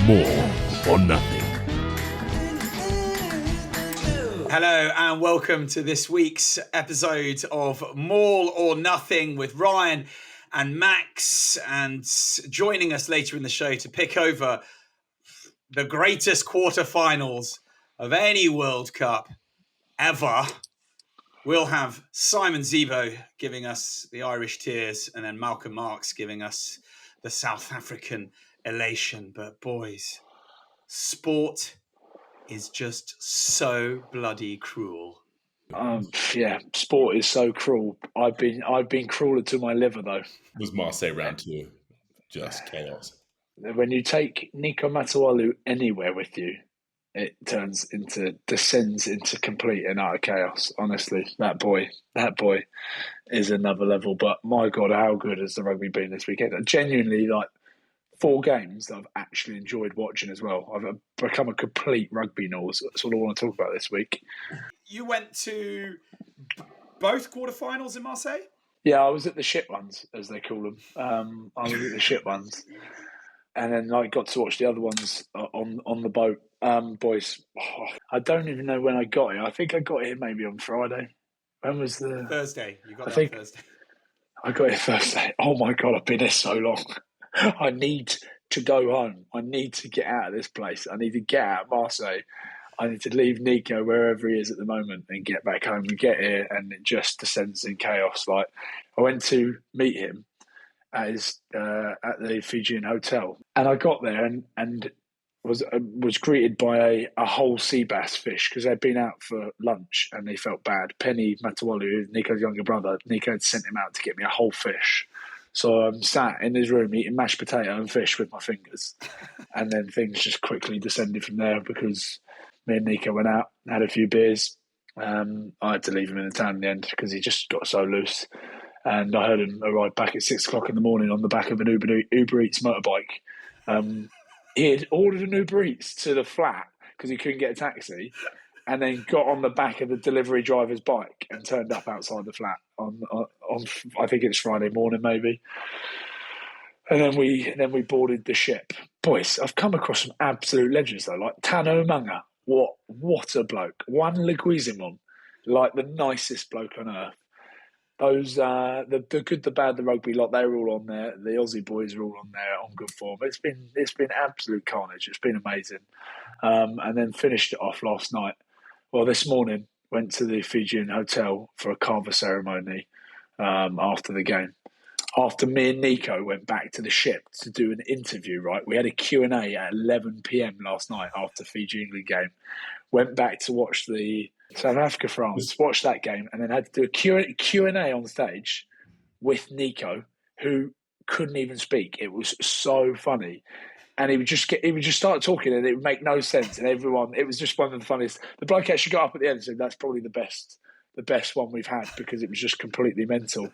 MAUL or Nothing. Hello and welcome to this week's episode of MAUL or Nothing with Ryan and Max, and joining us later in the show to pick over the greatest quarterfinals of any World Cup ever. We'll have Simon Zebo giving us the Irish tears, and then Malcolm Marx giving us the South African elation. But boys, sport is just so bloody cruel. Yeah, sport is so cruel. I've been crueler to my liver though. Was Marseille round two just chaos? When you take Niko Matawalu anywhere with you, it descends into complete and utter chaos. Honestly, that boy is another level. But my God, how good has the rugby been this weekend? Genuinely, like 4 games that I've actually enjoyed watching as well. I've become a complete rugby nose. That's what I want to talk about this week. You went to both quarterfinals in Marseille? Yeah, I was at the shit ones, as they call them. I was at the shit ones. And then I got to watch the other ones on the boat. Boys, I don't even know when I got here. I think I got here maybe on Friday. When was the... Thursday. You got there on Thursday. I got here Thursday. Oh my God, I've been here so long. I need to go home. I need to get out of this place. I need to get out of Marseille. I need to leave Niko wherever he is at the moment and get back home. We get here and it just descends in chaos. Like, I went to meet him at the Fijian hotel, and I got there and was greeted by a whole sea bass fish because they'd been out for lunch and they felt bad. Penny Matawalu, Niko's younger brother, Niko had sent him out to get me a whole fish. So I'm sat in his room eating mashed potato and fish with my fingers. And then things just quickly descended from there because me and Niko went out, had a few beers. I had to leave him in the town in the end because he just got so loose. And I heard him arrive back at 6 o'clock in the morning on the back of an Uber Eats motorbike. He had ordered an Uber Eats to the flat because he couldn't get a taxi, and then got on the back of the delivery driver's bike and turned up outside the flat on I think it's Friday morning maybe. And then we boarded the ship. Boys, I've come across some absolute legends though, like Tano Manga. What a bloke. Juan Leguizamon, like the nicest bloke on earth. Those the good, the bad, the rugby lot, they're all on there. The Aussie boys are all on there on good form. It's been absolute carnage. It's been amazing. And then finished it off last night. Well, this morning went to the Fijian hotel for a carver ceremony after the game. After me and Niko went back to the ship to do an interview, right? We had a Q&A at 11 p.m. last night after the Fiji-England game. Went back to watch the South Africa-France, watched that game, and then had to do a Q&A on stage with Niko, who couldn't even speak. It was so funny. And he would just start talking and it would make no sense. And it was just one of the funniest. The bloke actually got up at the end and said, that's probably the best one we've had because it was just completely mental.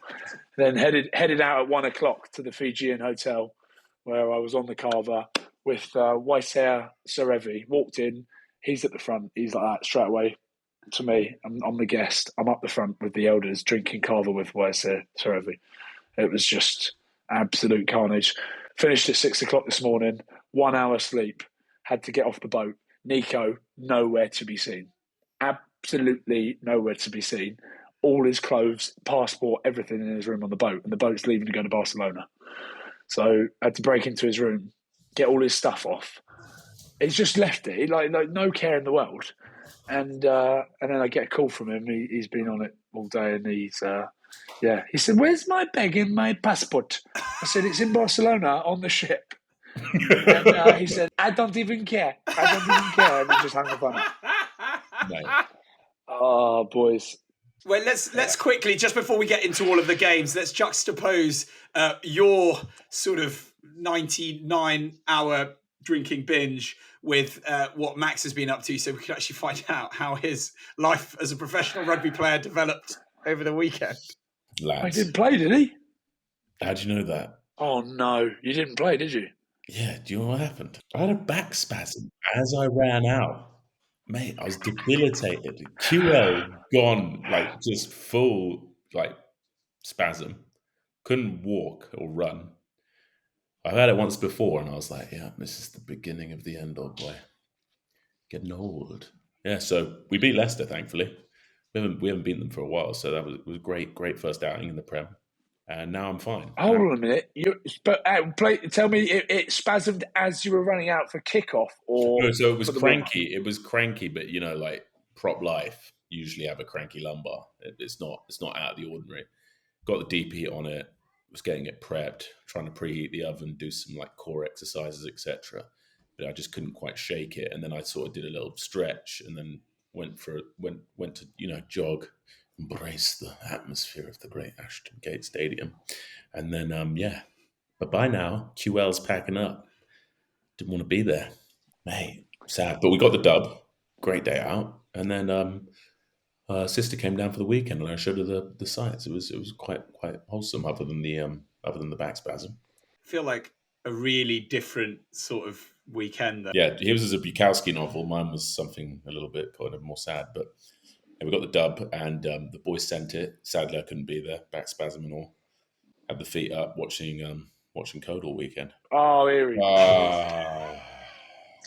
And then headed out at 1 o'clock to the Fijian hotel where I was on the carver with Waisea Serevi. Walked in, he's at the front. He's like that straight away to me. I'm the guest. I'm up the front with the elders drinking carver with Waisea Serevi. It was just absolute carnage. Finished at 6 o'clock this morning, 1 hour sleep, had to get off the boat. Niko, nowhere to be seen. Absolutely nowhere to be seen. All his clothes, passport, everything in his room on the boat. And the boat's leaving to go to Barcelona. So I had to break into his room, get all his stuff off. He's just left it, like no care in the world. And then I get a call from him. He's been on it all day and he's... he said, where's my bag and my passport? I said, it's in Barcelona on the ship. And he said, I don't even care. And he just hung up on it. Right. Oh, boys. Well, let's quickly, just before we get into all of the games, let's juxtapose your sort of 99-hour drinking binge with what Max has been up to, so we can actually find out how his life as a professional rugby player developed over the weekend. Lads. He didn't play, did he? How do you know that? Oh, no. You didn't play, did you? Yeah, do you know what happened? I had a back spasm as I ran out. Mate, I was debilitated. QL gone, like just full, like spasm. Couldn't walk or run. I've had it once before, and I was like, yeah, this is the beginning of the end, old boy. Getting old. Yeah, so we beat Leicester, thankfully. We haven't beaten them for a while, so that was great first outing in the Prem. And now I'm fine. Hold on a minute. Tell me, it spasmed as you were running out for kickoff, or No, so it was for the cranky. It was cranky, but like prop life usually have a cranky lumbar. It's not out of the ordinary. Got the DP on it. Was getting it prepped, trying to preheat the oven, do some like core exercises, etc. But I just couldn't quite shake it. And then I sort of did a little stretch, and then went to jog, embrace the atmosphere of the great Ashton Gate Stadium, and then But by now, QL's packing up. Didn't want to be there, mate. Sad, but we got the dub. Great day out, and then sister came down for the weekend, and I showed her the sights. It was quite wholesome, other than the back spasm. I feel like a really different sort of weekend. Yeah, his was a Bukowski novel. Mine was something a little bit kind of more sad, but yeah, we got the dub, and the boys sent it. Sadly, I couldn't be there. Back spasm and all. Had the feet up watching Code all weekend. Oh, here he is.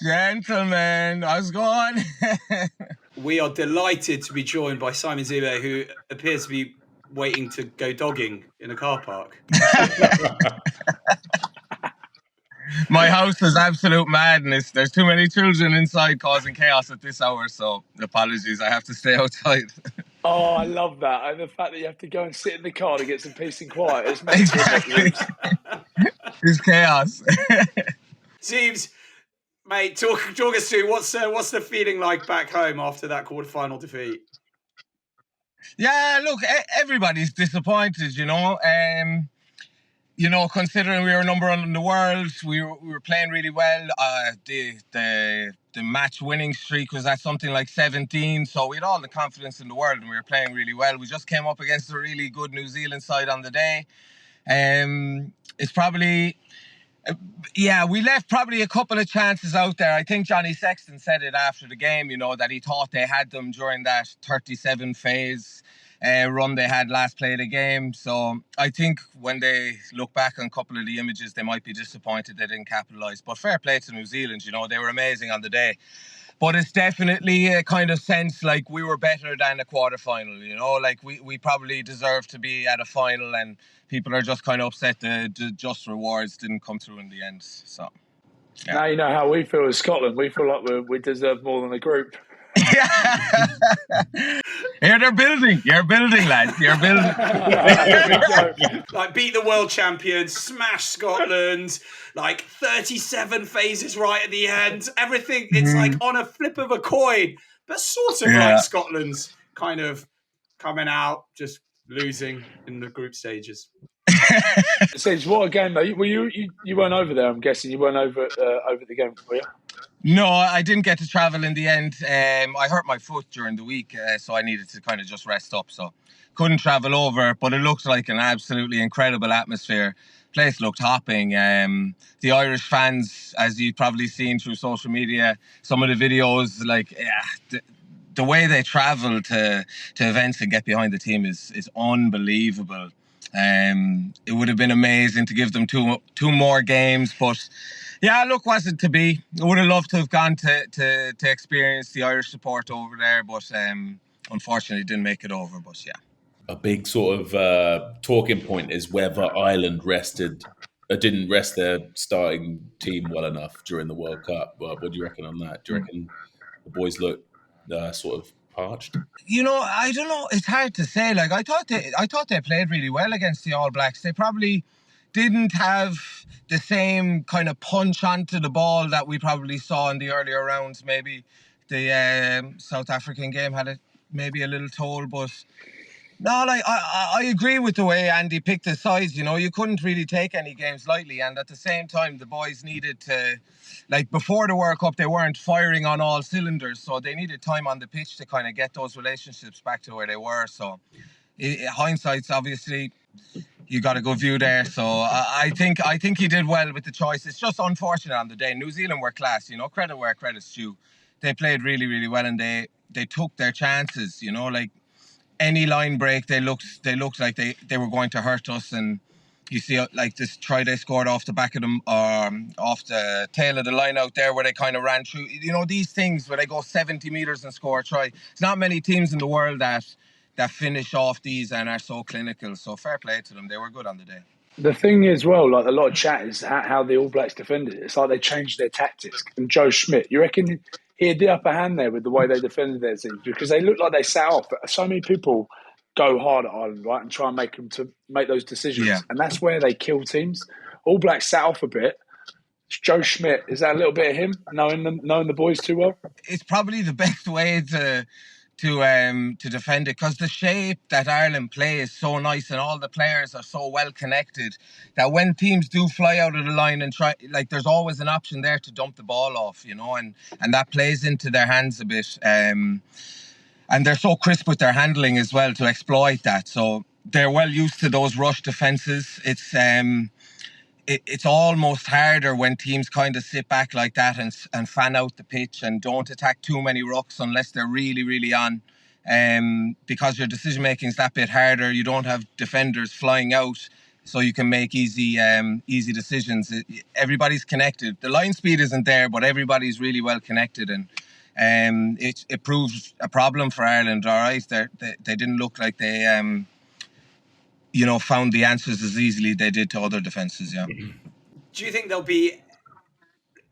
Gentlemen, how's it going? We are delighted to be joined by Simon Zebo, who appears to be waiting to go dogging in a car park. My house is absolute madness. There's too many children inside causing chaos at this hour, so apologies, I have to stay outside. Oh, I love that. And the fact that you have to go and sit in the car to get some peace and quiet. It's mental. Exactly. It's chaos. Seems, mate, talk us through what's the feeling like back home after that quarterfinal defeat? Yeah, look, everybody's disappointed, considering we were number one in the world, we were playing really well. The match winning streak was at something like 17, so we had all the confidence in the world and we were playing really well. We just came up against a really good New Zealand side on the day. It's probably... we left probably a couple of chances out there. I think Johnny Sexton said it after the game, that he thought they had them during that 37 phase run they had last play of the game. So I think when they look back on a couple of the images, they might be disappointed they didn't capitalise. But fair play to New Zealand, they were amazing on the day. But it's definitely a kind of sense like we were better than a quarterfinal, like we probably deserved to be at a final, and people are just kind of upset the just rewards didn't come through in the end. So, yeah. Now you know how we feel as Scotland. We feel like we deserve more than a group. Here they're building. You're building, lads. You're building. Like beat the world champions, smash Scotland, like 37 phases right at the end. Everything, it's like on a flip of a coin, but sort of like Scotland's kind of coming out, just losing in the group stages. Sage, what a game though. You weren't over there, I'm guessing. You weren't over the game, were you? No, I didn't get to travel in the end. I hurt my foot during the week, so I needed to kind of just rest up. So couldn't travel over, but it looked like an absolutely incredible atmosphere. Place looked hopping. The Irish fans, as you've probably seen through social media, some of the videos, the way they travel to events and get behind the team is unbelievable. It would have been amazing to give them two more games, but yeah, look, wasn't to be. I would have loved to have gone to experience the Irish support over there, but unfortunately didn't make it over. But yeah, a big sort of talking point is whether Ireland didn't rest their starting team well enough during the World Cup. What do you reckon on that? Do you reckon the boys look sort of parched? I don't know. It's hard to say. Like I thought they played really well against the All Blacks. They probably didn't have the same kind of punch onto the ball that we probably saw in the earlier rounds. Maybe the South African game had maybe a little toll, but no, like I agree with the way Andy picked his sides. You couldn't really take any games lightly, and at the same time, the boys needed to, like before the World Cup, they weren't firing on all cylinders, so they needed time on the pitch to kind of get those relationships back to where they were. So, hindsight's obviously. You got a good view there, so I think he did well with the choice. It's just unfortunate on the day. New Zealand were class, credit where credit's due. They played really, really well, and they took their chances. Like any line break, they looked like they were going to hurt us, and You see, like this try they scored off the back of them, off the tail of the line out there, where they kind of ran through. You know, these things where they go 70 meters and score a try. There's not many teams in the world that finish off these and are so clinical. So fair play to them. They were good on the day. The thing is, well, like a lot of chat is how the All Blacks defended it. It's like they changed their tactics. And Joe Schmidt, you reckon he had the upper hand there with the way they defended their teams? Because they looked like they sat off. But so many people go hard at Ireland, right, and try and make those decisions. Yeah. And that's where they kill teams. All Blacks sat off a bit. Joe Schmidt, is that a little bit of him, knowing the boys too well? It's probably the best way to defend it, because the shape that Ireland play is so nice and all the players are so well connected that when teams do fly out of the line and try, like, there's always an option there to dump the ball off, you know, and that plays into their hands a bit. And they're so crisp with their handling as well to exploit that. So they're well used to those rush defences. It's almost harder when teams kind of sit back like that and fan out the pitch and don't attack too many rucks unless they're really, really on. Because your decision making is that bit harder. You don't have defenders flying out, so you can make easy decisions. Everybody's connected. The line speed isn't there, but everybody's really well connected, and it proves a problem for Ireland. All right, they didn't look like they found the answers as easily they did to other defences, yeah. Do you think there'll be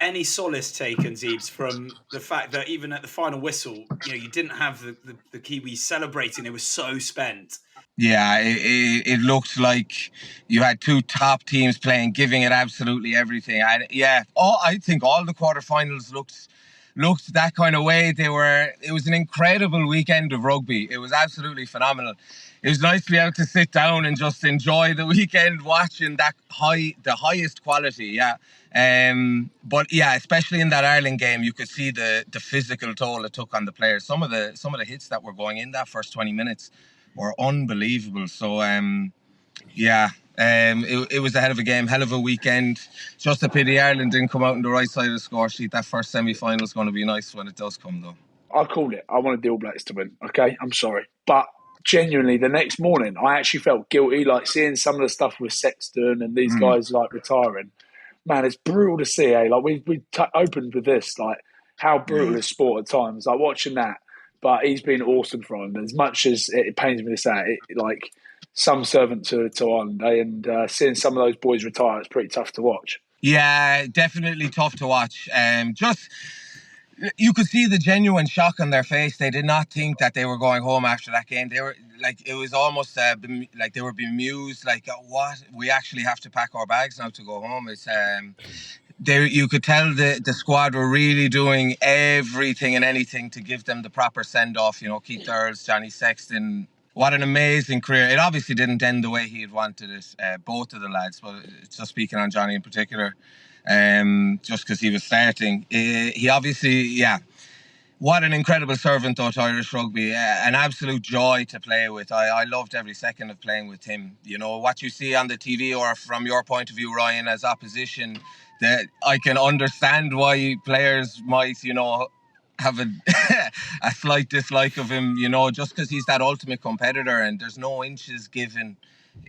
any solace taken, Zeebs, from the fact that even at the final whistle, you didn't have the Kiwis celebrating? They were so spent. Yeah, it looked like you had two top teams playing, giving it absolutely everything. I think all the quarterfinals looked that kind of way. It was an incredible weekend of rugby. It was absolutely phenomenal. It was nice to be able to sit down and just enjoy the weekend watching the highest quality, yeah. But yeah, especially in that Ireland game, you could see the physical toll it took on the players. Some of the hits that were going in that first 20 minutes were unbelievable. So it was a hell of a game, hell of a weekend. Just a pity Ireland didn't come out on the right side of the score sheet. That first semi-final is going to be nice when it does come, though. I called it. I wanted the All Blacks to win. Okay, I'm sorry, but genuinely, the next morning, I actually felt guilty, like seeing some of the stuff with Sexton and these guys like retiring. Man, it's brutal to see. Like we opened with this, like how brutal is sport at times. Like watching that, but he's been awesome for Ireland. As much as it pains me to say, like some servant to Ireland, and seeing some of those boys retire, it's pretty tough to watch. Yeah, definitely tough to watch. You could see the genuine shock on their face. They did not think that they were going home after that game. They were like, it was almost like they were bemused. Like, what? We actually have to pack our bags now to go home. It's you could tell the squad were really doing everything and anything to give them the proper send off. Keith Earls, Johnny Sexton. What an amazing career. It obviously didn't end the way he had wanted it. Both of the lads, but just speaking on Johnny in particular. Just because he was starting. He obviously, what an incredible servant though to Irish rugby. An absolute joy to play with. I loved every second of playing with him. What you see on the TV or from your point of view, Ryan, as opposition, that I can understand why players might, have a slight dislike of him, just because he's that ultimate competitor and there's no inches given.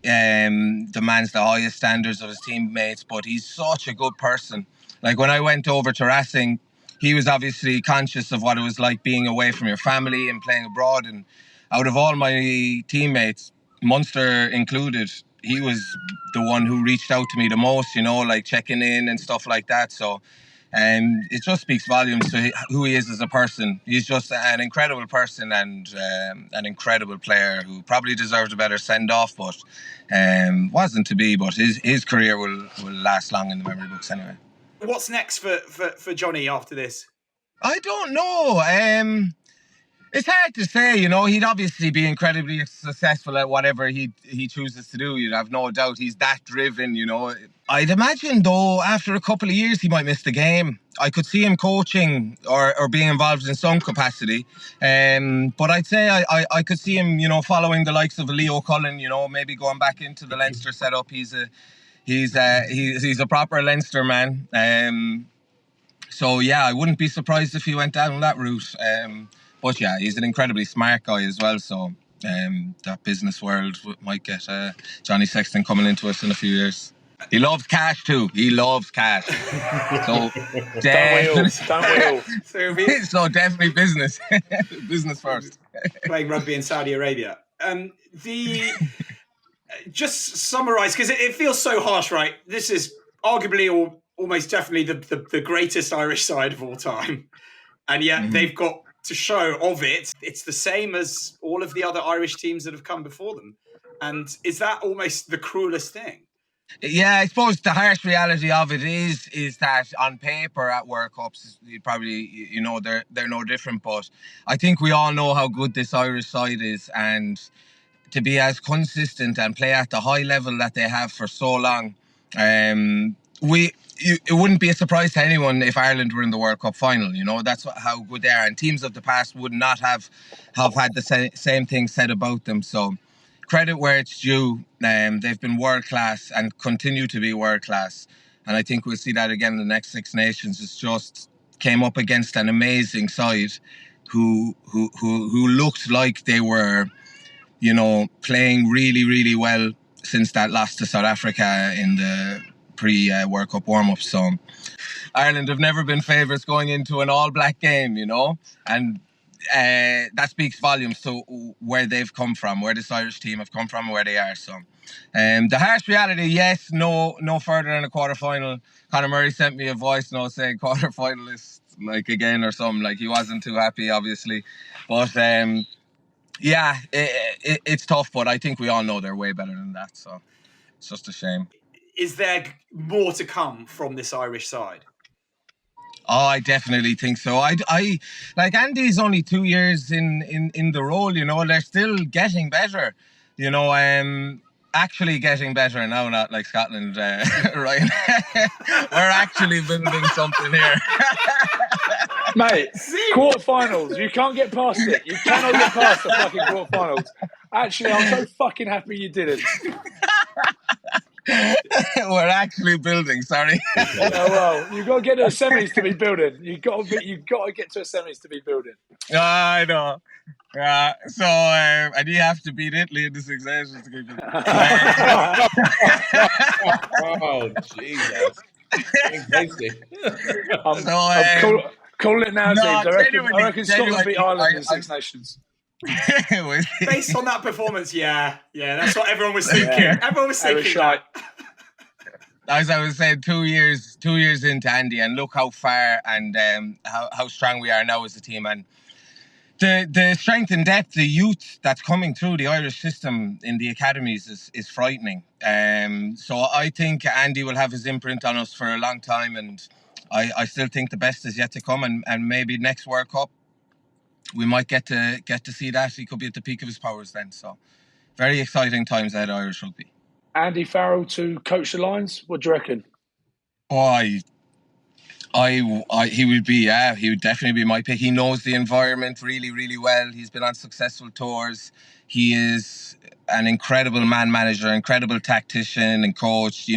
Demands the highest standards of his teammates, but he's such a good person. Like when I went over to Rassie, he was obviously conscious of what it was like being away from your family and playing abroad, and out of all my teammates, Munster included, he was the one who reached out to me the most, like checking in and stuff like that. So it just speaks volumes to who he is as a person. He's just an incredible person and an incredible player who probably deserved a better send-off, but wasn't to be. But his career will last long in the memory books anyway. What's next for Johnny after this? I don't know. It's hard to say, he'd obviously be incredibly successful at whatever he chooses to do. You'd have no doubt he's that driven, I'd imagine, though, after a couple of years, he might miss the game. I could see him coaching or being involved in some capacity. But I'd say I could see him, following the likes of Leo Cullen, maybe going back into the Leinster setup. He's a proper Leinster man. So, yeah, I wouldn't be surprised if he went down that route. But yeah, he's an incredibly smart guy as well. So that business world might get Johnny Sexton coming into us in a few years. He loves cash too. He loves cash. So don't we all? So definitely business. Business first. Playing rugby in Saudi Arabia. Just summarise, because it feels so harsh, right? This is arguably or almost definitely the greatest Irish side of all time. And yet they've got to show of it. It's the same as all of the other Irish teams that have come before them. And is that almost the cruelest thing? Yeah, I suppose the harsh reality of it is that on paper at World Cups, they're no different. But I think we all know how good this Irish side is, and to be as consistent and play at the high level that they have for so long, it wouldn't be a surprise to anyone if Ireland were in the World Cup final. That's how good they are, and teams of the past would not have had the same thing said about them. So credit where it's due. They've been world class and continue to be world class, and I think we'll see that again in the next Six Nations. It's just came up against an amazing side who looked like they were playing really, really well since that loss to South Africa in the pre-World Cup warm-up. So Ireland have never been favourites going into an all-black game, and that speaks volumes to where they've come from, where this Irish team have come from, and where they are. So the harsh reality, yes, no further than a quarter-final. Conor Murray sent me a voice note saying quarter-finalists, again or something. He wasn't too happy, obviously. But yeah, it's tough, but I think we all know they're way better than that. So it's just a shame. Is there more to come from this Irish side? Oh, I definitely think so. I Andy's only 2 years in the role. They're still getting better. Actually getting better now, not like Scotland, right? We're actually building something here. Mate, quarterfinals, you can't get past it. You cannot get past the fucking quarterfinals. Actually, I'm so fucking happy you didn't. We're actually building, sorry. Well, you've got to get to the semis to be building. You've got to get to the semis to be building. I know. Yeah, so and you have to beat Italy in the Six Nations to keep it. Oh, Jesus. I'm calling it now, Zebes. I reckon Scotland beat Ireland in the Six Nations. Based on that performance, yeah, that's what everyone was thinking. Yeah. Everyone was thinking that. As I was saying, 2 years into Andy, and look how far and how strong we are now as a team, and the strength and depth, the youth that's coming through the Irish system in the academies is frightening. So I think Andy will have his imprint on us for a long time, and I still think the best is yet to come, and maybe next World Cup we might get to see that. He could be at the peak of his powers then. So very exciting times ahead of Irish rugby. Andy Farrell to coach the Lions, what do you reckon? He would definitely be my pick. He knows the environment really, really well. He's been on successful tours. He is an incredible man manager, incredible tactician and coach.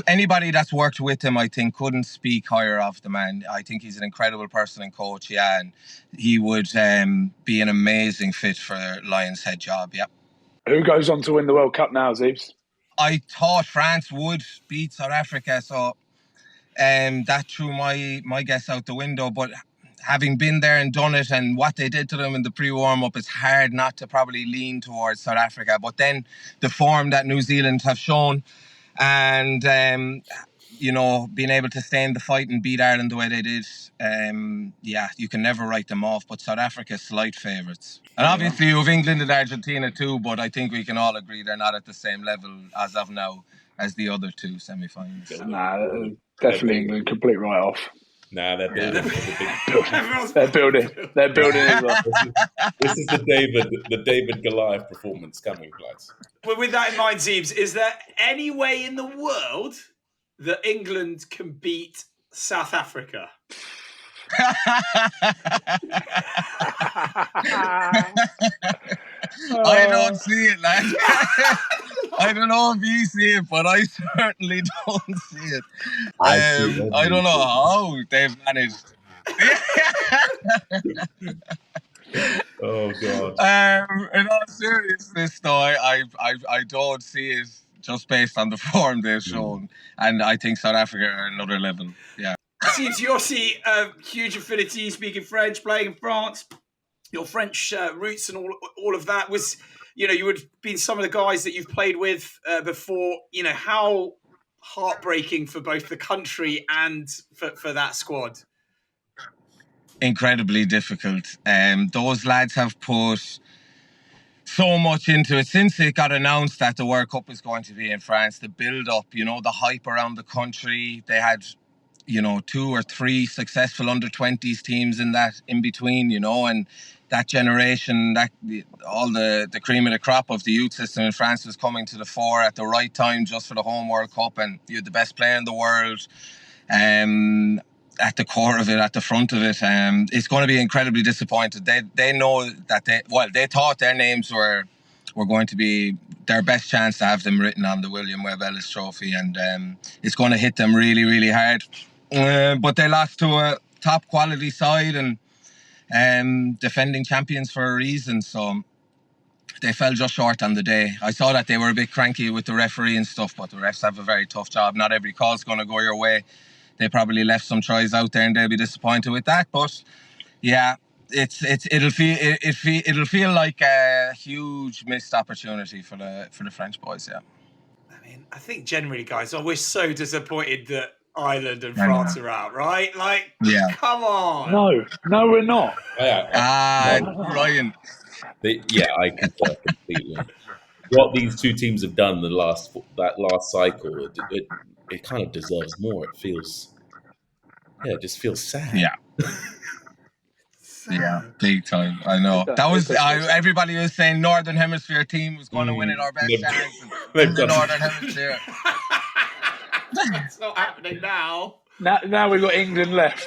Anybody that's worked with him, I think, couldn't speak higher of the man. I think he's an incredible person and coach, yeah, and he would be an amazing fit for Lions head job, yeah. Who goes on to win the World Cup now, Zebes? I thought France would beat South Africa, so that threw my guess out the window. But having been there and done it and what they did to them in the pre-warm-up, it's hard not to probably lean towards South Africa. But then the form that New Zealand have shown, and being able to stay in the fight and beat Ireland the way they did, you can never write them off. But South Africa, slight favourites. And obviously you have England and Argentina too, but I think we can all agree they're not at the same level as of now as the other two semi-finals. Nah, definitely England, complete write-off. Nah, they're building. They're building. They're building as well. This is the David Goliath performance coming, lads. Well, with that in mind, Zebes, is there any way in the world that England can beat South Africa? I don't see it, lad. I don't know if you see it, but I certainly don't see it. I don't know how they've managed. Oh God. In all seriousness, though, I don't see it just based on the form they've shown, and I think South Africa are another level. Yeah. Seems you obviously huge affinity speaking French, playing in France. Your French roots and all of that was, you would have been some of the guys that you've played with before. How heartbreaking for both the country and for that squad. Incredibly difficult. Those lads have put so much into it since it got announced that the World Cup is going to be in France. The build-up, the hype around the country. They had, 2 or 3 successful under-20s teams in between, and that generation, all the cream of the crop of the youth system in France was coming to the fore at the right time just for the home World Cup, and you had the best player in the world. At the core of it, at the front of it, it's going to be incredibly disappointed. They know that they thought their names were going to be their best chance to have them written on the William Webb Ellis Trophy, and it's going to hit them really, really hard. But they lost to a top quality side and defending champions for a reason, so they fell just short on the day. I saw that they were a bit cranky with the referee and stuff, but the refs have a very tough job. Not every call's going to go your way. They probably left some tries out there, and they'll be disappointed with that. But yeah, it'll feel like a huge missed opportunity for the French boys. Yeah. I mean, I think generally, guys, we're so disappointed that Ireland and France are out, right? Like, come on. No, we're not. Ryan. I concur completely. What these two teams have done that last cycle, it kind of deserves more. It just feels sad. Yeah. Yeah, big time. I know. That was everybody was saying Northern Hemisphere team was going to win it, our best chance in the Northern Hemisphere. That's not happening now. Now we've got England left.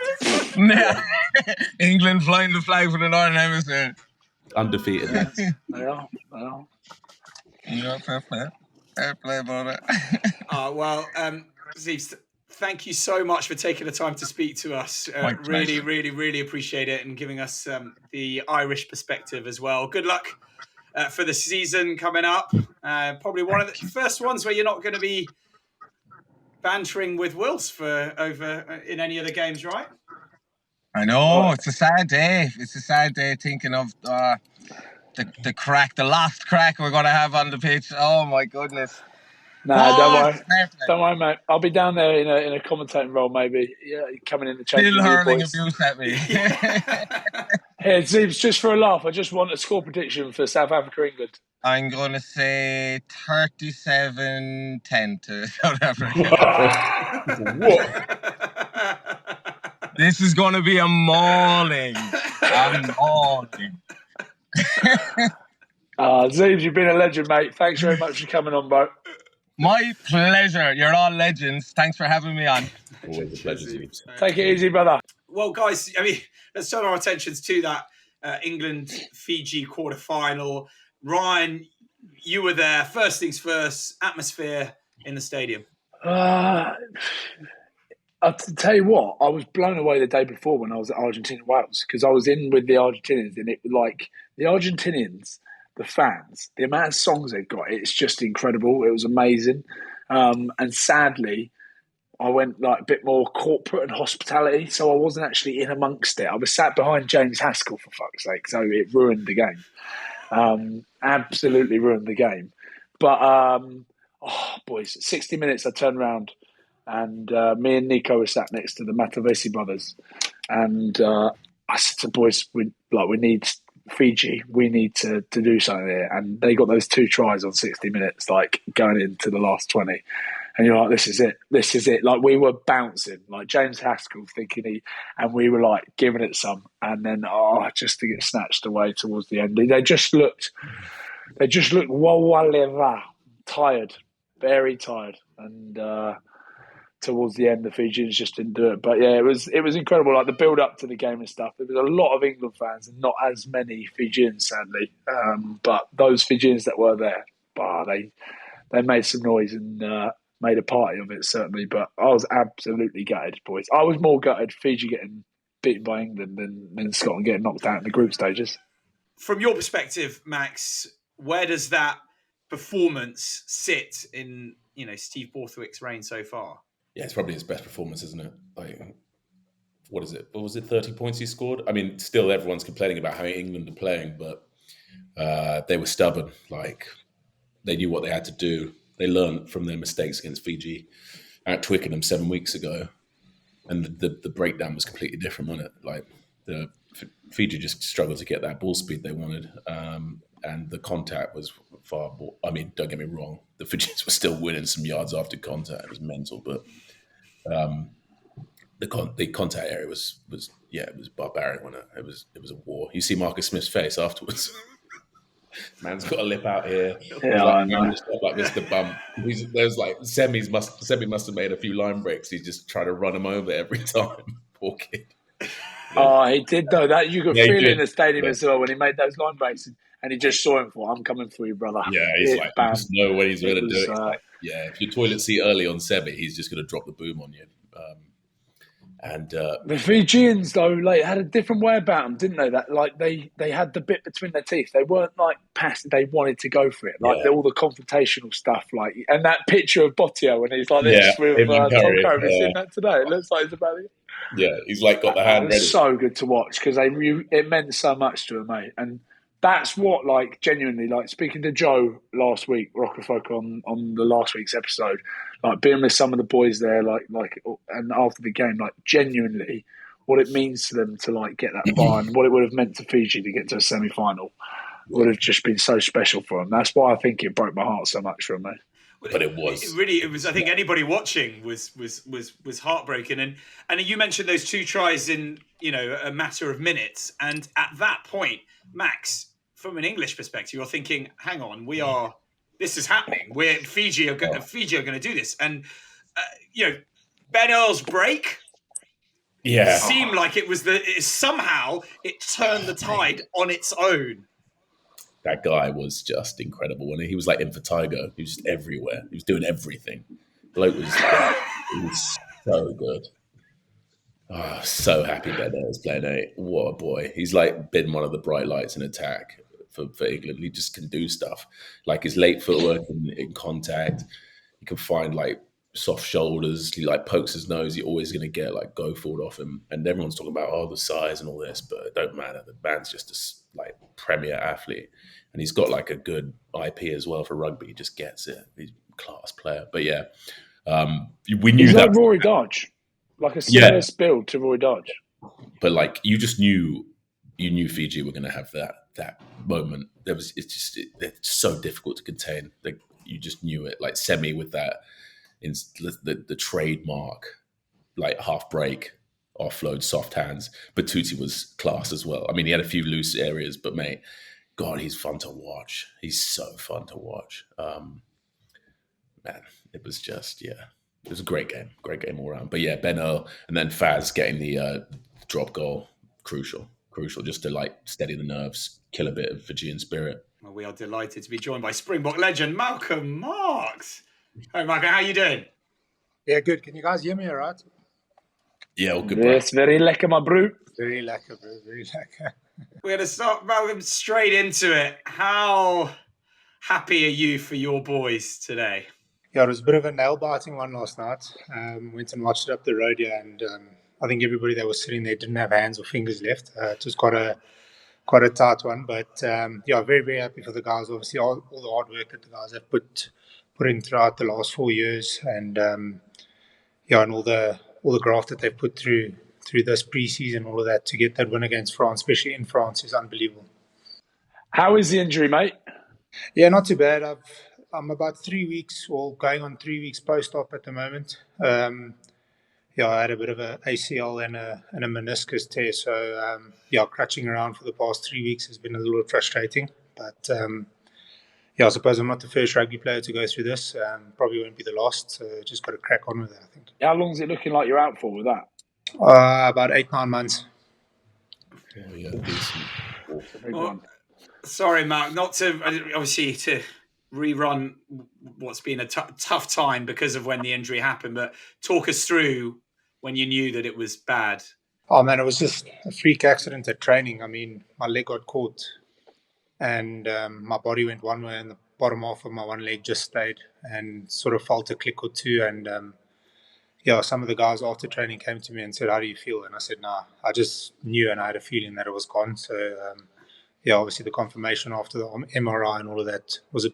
England flying the flag for the Northern Hemisphere. Undefeated. They are. Yeah, fair play about it. Well, Zeev, thank you so much for taking the time to speak to us. Really, really, really appreciate it, and giving us the Irish perspective as well. Good luck for the season coming up. Probably one of the first ones where you're not going to be bantering with Wills over in any of the games, right? I know. It's a sad day. It's a sad day thinking of the lost crack we're going to have on the pitch. Oh my goodness. No, don't worry, mate. I'll be down there in a commentating role, maybe. Yeah, coming in the changing still room. Hurling abuse at me. Here, Zeev, just for a laugh, I just want a score prediction for South Africa England. I'm going to say 37-10 to South Africa. What? This is going to be a mauling. Zeev, you've been a legend, mate. Thanks very much for coming on, bro. My pleasure. You're all legends. Thanks for having me on. Always a pleasure. Take it easy, brother. Well, guys, I mean, let's turn our attentions to that England-Fiji quarterfinal. Ryan, you were there. First things first, atmosphere in the stadium. I'll tell you what, I was blown away the day before when I was at Argentina-Wales, because I was in with the Argentinians, and it like the Argentinians, the fans, the amount of songs they've got, it's just incredible. It was amazing. And sadly, I went like a bit more corporate and hospitality, so I wasn't actually in amongst it. I was sat behind James Haskell, for fuck's sake, so it ruined the game. Absolutely ruined the game. But, boys, 60 minutes I turned around, and me and Niko were sat next to the Matawalu brothers. And I said to the boys, we need Fiji. We need to do something here. And they got those 2 tries on 60 minutes, like going into the last 20. And you're like, this is it. This is it. Like, we were bouncing, like James Haskell thinking and we were like giving it some. And then, just to get snatched away towards the end. They just looked tired, very tired. And towards the end, the Fijians just didn't do it. But yeah, it was incredible. Like the build up to the game and stuff. There was a lot of England fans and not as many Fijians, sadly. But those Fijians that were there, they made some noise and made a party of it, certainly. But I was absolutely gutted, boys. I was more gutted Fiji getting beaten by England than Scotland getting knocked out in the group stages. from your perspective, Max, where does that performance sit in Steve Borthwick's reign so far? Yeah, it's probably his best performance, isn't it? Like, what is it? What was it? 30 points he scored. I mean, still everyone's complaining about how England are playing, but they were stubborn. Like, they knew what they had to do. They learned from their mistakes against Fiji at Twickenham 7 weeks ago, and the breakdown was completely different, wasn't it? Like, the Fiji just struggled to get that ball speed they wanted, and the contact was far more. I mean, don't get me wrong, the Fijians were still winning some yards after contact. It was mental, but the contact area was barbaric, wasn't it? It was a war. You see Marcus Smith's face afterwards. Man's got a lip out here. Yeah, like, I know. like Mr. Bump. There's like Semi must have made a few line breaks. He's just trying to run him over every time. Poor kid. Oh, he did though. That you could feel he it in the stadium as well when he made those line breaks, and he just saw him for, "I'm coming for you, brother." Yeah, he's like, you just know when he's going to do it. Like, if your toilet seat early on Semi, he's just going to drop the boom on you. The Fijians though, like, had a different way about them, didn't they? That like they had the bit between their teeth. They weren't like passive. They wanted to go for it. Like all the confrontational stuff. Like, and that picture of Bottio when he's like this with Tom Curry. Have you seen that today? It looks like it's about it. Yeah, he's like got the hand ready. So good to watch because it meant so much to him, mate. And that's what, like, genuinely, like, speaking to Joe last week, Rocker Folk on the last week's episode, like, being with some of the boys there, like, and after the game, like, genuinely, what it means to them to, like, get that far and what it would have meant to Fiji to get to a semi-final would have just been so special for them. That's why I think it broke my heart so much for them, mate. But it was. It was. I think anybody watching was heartbreaking. And you mentioned those two tries in a matter of minutes. And at that point, Max, from an English perspective, you're thinking, "Hang on, this is happening. Fiji are going to do this." And Ben Earl's break. Seemed like it was somehow it turned the tide on its own. That guy was just incredible. When he was like in for Tiger, he was just everywhere. He was doing everything. Bloke was so good. Oh, so happy Ben was playing. What a boy. He's like been one of the bright lights in attack for England. He just can do stuff. Like his late footwork in contact. He can find like soft shoulders. He like pokes his nose. You're always going to get like go forward off him. And everyone's talking about the size and all this, but it don't matter. The man's just a like premier athlete. And he's got like a good IP as well for rugby. He just gets it. He's a class player. But yeah, we knew he's that. Like Rory Dodge, like a similar build to Rory Dodge. But like you just knew, Fiji were going to have that moment. It's so difficult to contain. Like you just knew it. Like Semi with that, in the trademark, like half break, offload, soft hands. But Tuti was class as well. I mean, he had a few loose areas, but mate. God, he's fun to watch. He's so fun to watch. Man, it was just, it was a great game all around. But yeah, Ben Earl and then Faz getting the drop goal, crucial just to like steady the nerves, kill a bit of Fijian spirit. Well, we are delighted to be joined by Springbok legend Malcolm Marx. Hey, Malcolm, how you doing? Yeah, good. Can you guys hear me all right? Yeah, all good. Yes, very lekker, my bro. Very lekker, bro. Very lekker. We're going to start, Malcolm, straight into it. How happy are you for your boys today? Yeah, it was a bit of a nail-biting one last night. Went and watched it up the road here, and I think everybody that was sitting there didn't have hands or fingers left. It was quite a tight one, but very, very happy for the guys. Obviously, all the hard work that the guys have put in throughout the last 4 years, and and all the graft that they've put through this pre-season, all of that, to get that win against France, especially in France, is unbelievable. How is the injury, mate? Yeah, not too bad. I'm about 3 weeks, or going on 3 weeks post-op at the moment. I had a bit of a ACL and a meniscus tear, so crutching around for the past 3 weeks has been a little bit frustrating. But I suppose I'm not the first rugby player to go through this. Probably won't be the last. So just got to crack on with it, I think. How long is it looking like you're out for with that? About 8-9 months. Sorry, Mark, not to obviously to rerun what's been a tough time because of when the injury happened, but talk us through when you knew that it was bad. Oh man, it was just a freak accident at training. I mean, my leg got caught and my body went one way and the bottom half of my one leg just stayed and sort of felt a click or two. And some of the guys after training came to me and said, "How do you feel?" And I said, "Nah, I just knew and I had a feeling that it was gone." So obviously the confirmation after the MRI and all of that was a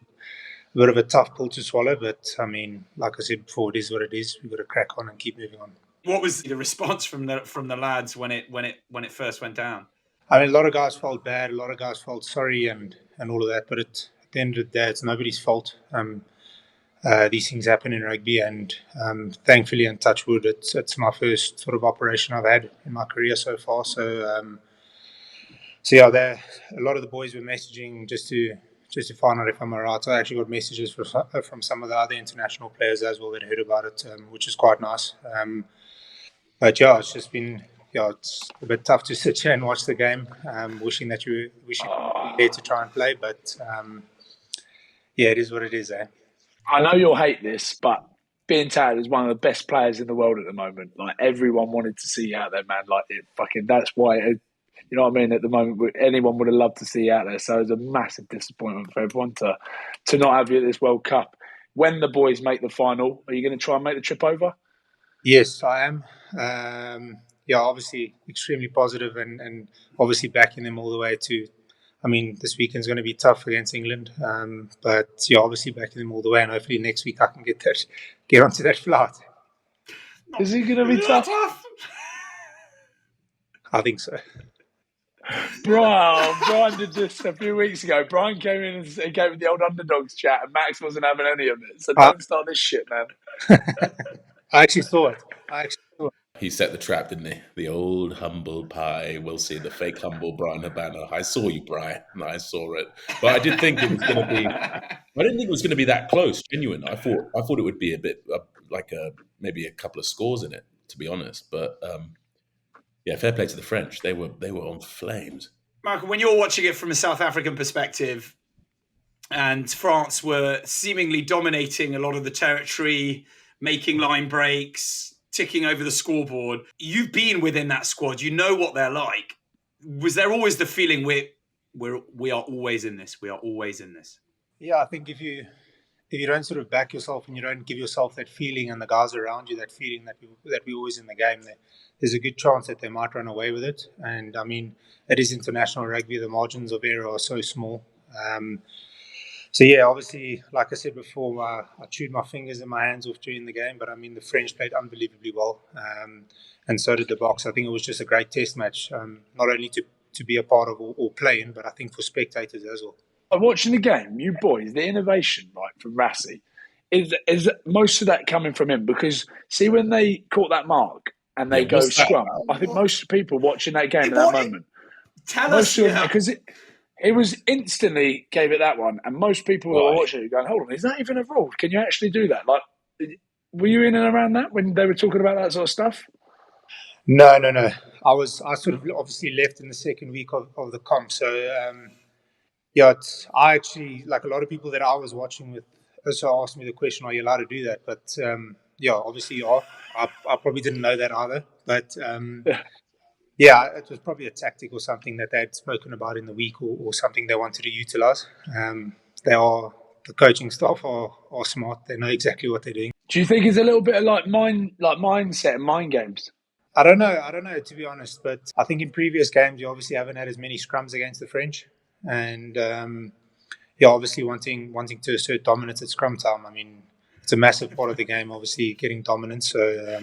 bit of a tough pill to swallow. But I mean, like I said before, it is what it is. We've got to crack on and keep moving on. What was the response from the lads when it first went down? I mean, a lot of guys felt bad, a lot of guys felt sorry, and all of that. But at the end of the day, it's nobody's fault. These things happen in rugby, and thankfully, and touch wood, it's my first sort of operation I've had in my career so far. So a lot of the boys were messaging just to find out if I'm alright. So I actually got messages from some of the other international players as well that heard about it, which is quite nice. But it's just been it's a bit tough to sit here and watch the game. Wishing you were there to try and play, but it is what it is. I know you'll hate this, but being touted as one of the best players in the world at the moment. Like, everyone wanted to see you out there, man. Like, that's why. You know what I mean? At the moment, anyone would have loved to see you out there. So it's a massive disappointment for everyone to not have you at this World Cup. When the boys make the final, are you going to try and make the trip over? Yes, I am. Obviously extremely positive and obviously backing them all the way to. I mean, this weekend's going to be tough against England, but obviously backing them all the way, and hopefully next week I can get onto that flight. Is it going to be tough? I think so. Brian did this a few weeks ago. Brian came in and gave the old underdogs chat, and Max wasn't having any of it. So don't start this shit, man. I actually saw it. He set the trap, didn't he? The old humble pie. We'll see the fake humble Brian Habana. I saw you, Brian. I saw it, but I did think it was going to be. I didn't think it was going to be that close. Genuine. I thought it would be a bit maybe a couple of scores in it, to be honest. But fair play to the French. They were on flames. Michael, when you're watching it from a South African perspective, and France were seemingly dominating a lot of the territory, making line breaks, ticking over the scoreboard. You've been within that squad. You know what they're like. Was there always the feeling we are always in this? We are always in this. Yeah, I think if you don't sort of back yourself and you don't give yourself that feeling and the guys around you that feeling that we're always in the game, there's a good chance that they might run away with it. And I mean, it is international rugby. The margins of error are so small. Obviously, like I said before, I chewed my fingers and my hands off during the game, but I mean, the French played unbelievably well, and so did the Boks. I think it was just a great test match, not only to be a part of or play in, but I think for spectators as well. I'm watching the game, you boys, the innovation, right, from Rassie, is most of that coming from him? Because, see, when they caught that mark and they go scrum, I think most people watching that game at that moment, tell us, because it was instantly gave it that one, and most people who were watching it going, "Hold on, is that even a rule? Can you actually do that?" Like, were you in and around that when they were talking about that sort of stuff? No. I sort of obviously left in the second week of the comp, so I actually, like a lot of people that I was watching with, also asked me the question, "Are you allowed to do that?" But obviously you are. I probably didn't know that either, but. It was probably a tactic or something that they had spoken about in the week or something they wanted to utilize. The coaching staff are smart. They know exactly what they're doing. Do you think it's a little bit of like mindset and mind games? I don't know, to be honest, but I think in previous games you obviously haven't had as many scrums against the French, and obviously wanting to assert dominance at scrum time. I mean, it's a massive part of the game, obviously getting dominance. So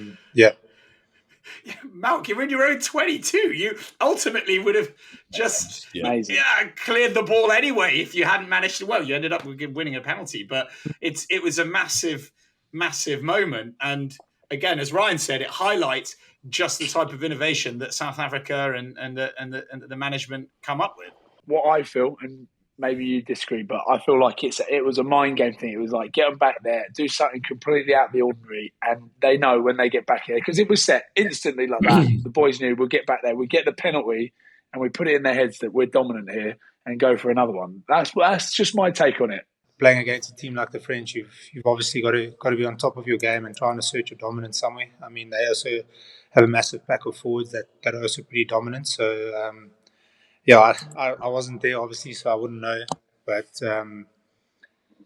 Malk, you're in your own 22. You ultimately would have just cleared the ball anyway if you hadn't managed to. Well, you ended up winning a penalty, but it was a massive, massive moment. And again, as Ryan said, it highlights just the type of innovation that South Africa and the management come up with. What I feel, and maybe you disagree, but I feel like it was a mind game thing. It was like, get them back there, do something completely out of the ordinary, and they know when they get back here, because it was set instantly like that. The boys knew we'll get back there, we get the penalty, and we put it in their heads that we're dominant here and go for another one. That's just my take on it. Playing against a team like the French, you've obviously got to be on top of your game and try and assert your dominance somewhere. I mean, they also have a massive pack of forwards that are also pretty dominant. So Yeah, I wasn't there obviously, so I wouldn't know. But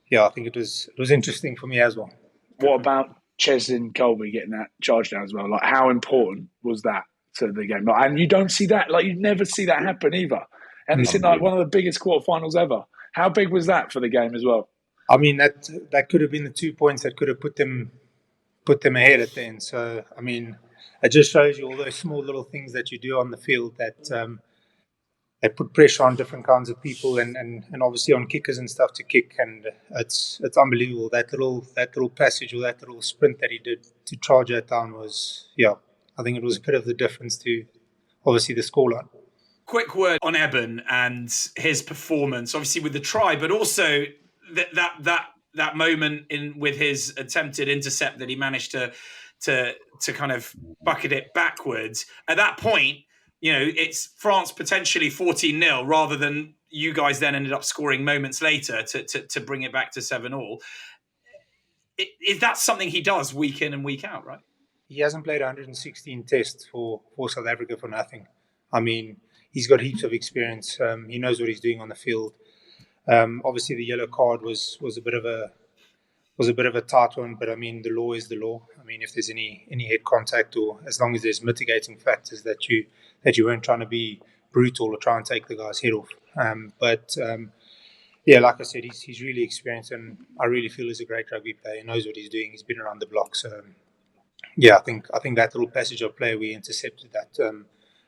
yeah, I think it was interesting for me as well. What about Cheslin Colby getting that charge down as well? Like, how important was that to the game? Like, and you don't see that, like, you never see that happen either. And it's in like one of the biggest quarterfinals ever. How big was that for the game as well? I mean, that could have been the 2 points that could have put them ahead at the end. So I mean, it just shows you all those small little things that you do on the field that they put pressure on different kinds of people and obviously on kickers and stuff to kick, and it's unbelievable. That little passage or that little sprint that he did to charge that down was, yeah, I think it was a bit of the difference to obviously the scoreline. Quick word on Eben and his performance, obviously with the try, but also that moment with his attempted intercept that he managed to kind of bucket it backwards. At that point, you know, it's France potentially 14-0 rather than you guys then ended up scoring moments later to bring it back to 7-7. Is that something he does week in and week out, right? He hasn't played 116 tests for South Africa for nothing. I mean, he's got heaps of experience. He knows what he's doing on the field. Obviously, the yellow card was a bit of a tight one, but I mean, the law is the law. I mean, if there's any head contact, or as long as there's mitigating factors that you weren't trying to be brutal or try and take the guy's head off. Yeah, like I said, he's really experienced, and I really feel he's a great rugby player. He knows what he's doing. He's been around the block. So, yeah, I think that little passage of play, we intercepted that.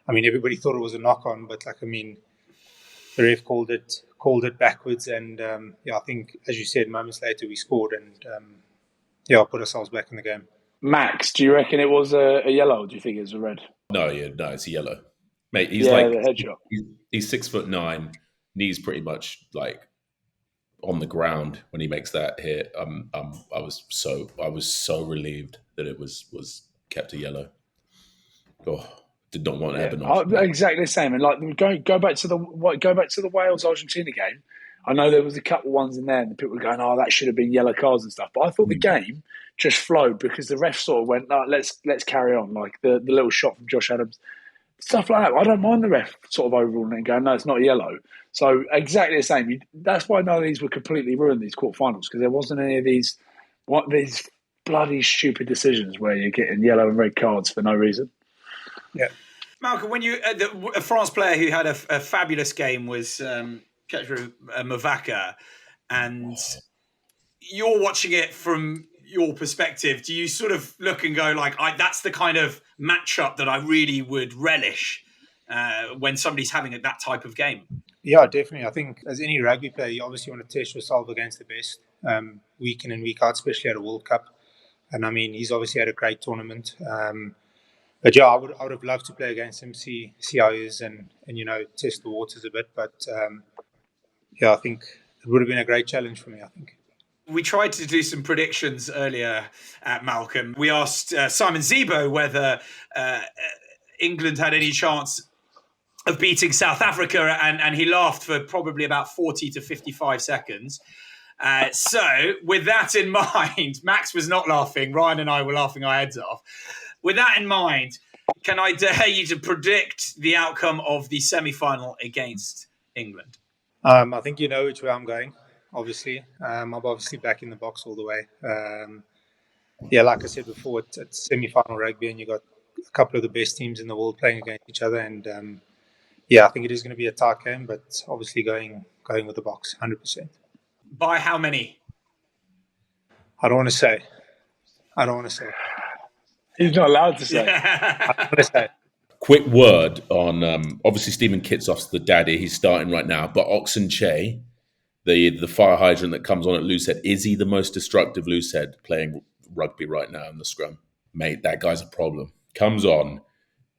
I mean, everybody thought it was a knock on, but I mean, the ref called it backwards, and yeah, I think, as you said, moments later we scored, and yeah, put ourselves back in the game. Max, do you reckon it was a yellow, or do you think it was a red? No, it's a yellow. Mate, he's the headshot. He's 6'9", knees pretty much like on the ground when he makes that hit. I was so relieved that it was kept a yellow. Oh, did not want Eben off. Exactly the same. And like, go back to the Wales Argentina game. I know there was a couple ones in there, and the people were going, "Oh, that should have been yellow cards and stuff." But I thought the game just flowed because the ref sort of went, "No, let's carry on." Like the little shot from Josh Adams, stuff like that. I don't mind the ref sort of overruling and going, "No, it's not yellow." So exactly the same. That's why none of these were completely ruined, these quarterfinals, because there wasn't any of these bloody stupid decisions where you're getting yellow and red cards for no reason. Yeah, Malcolm, when you a France player who had a fabulous game was Ketru Mavaka, and you're watching it from your perspective. Do you sort of look and go like, that's the kind of matchup that I really would relish when somebody's having that type of game? Yeah, definitely. I think as any rugby player, you obviously want to test yourself against the best week in and week out, especially at a World Cup. And I mean, he's obviously had a great tournament. But yeah, I would have loved to play against him, see how he is, and test the waters a bit. But yeah, I think it would have been a great challenge for me, I think. We tried to do some predictions earlier at Malcolm. We asked Simon Zebo whether England had any chance of beating South Africa, and he laughed for probably about 40 to 55 seconds. So with that in mind, Max was not laughing. Ryan and I were laughing our heads off. With that in mind, can I dare you to predict the outcome of the semi-final against England? I think you know which way I'm going, obviously. I'm obviously back in the box all the way. Yeah, like I said before, it's semi-final rugby, and you got a couple of the best teams in the world playing against each other. And yeah, I think it is going to be a tight game, but obviously going with the box, 100%. By how many? I don't want to say. He's not allowed to say. I don't want to say. Quick word on obviously Stephen Kitsoff's the daddy. He's starting right now, but Oxenche, the fire hydrant that comes on at loosehead, is he the most destructive loosehead playing rugby right now in the scrum? Mate, that guy's a problem. Comes on,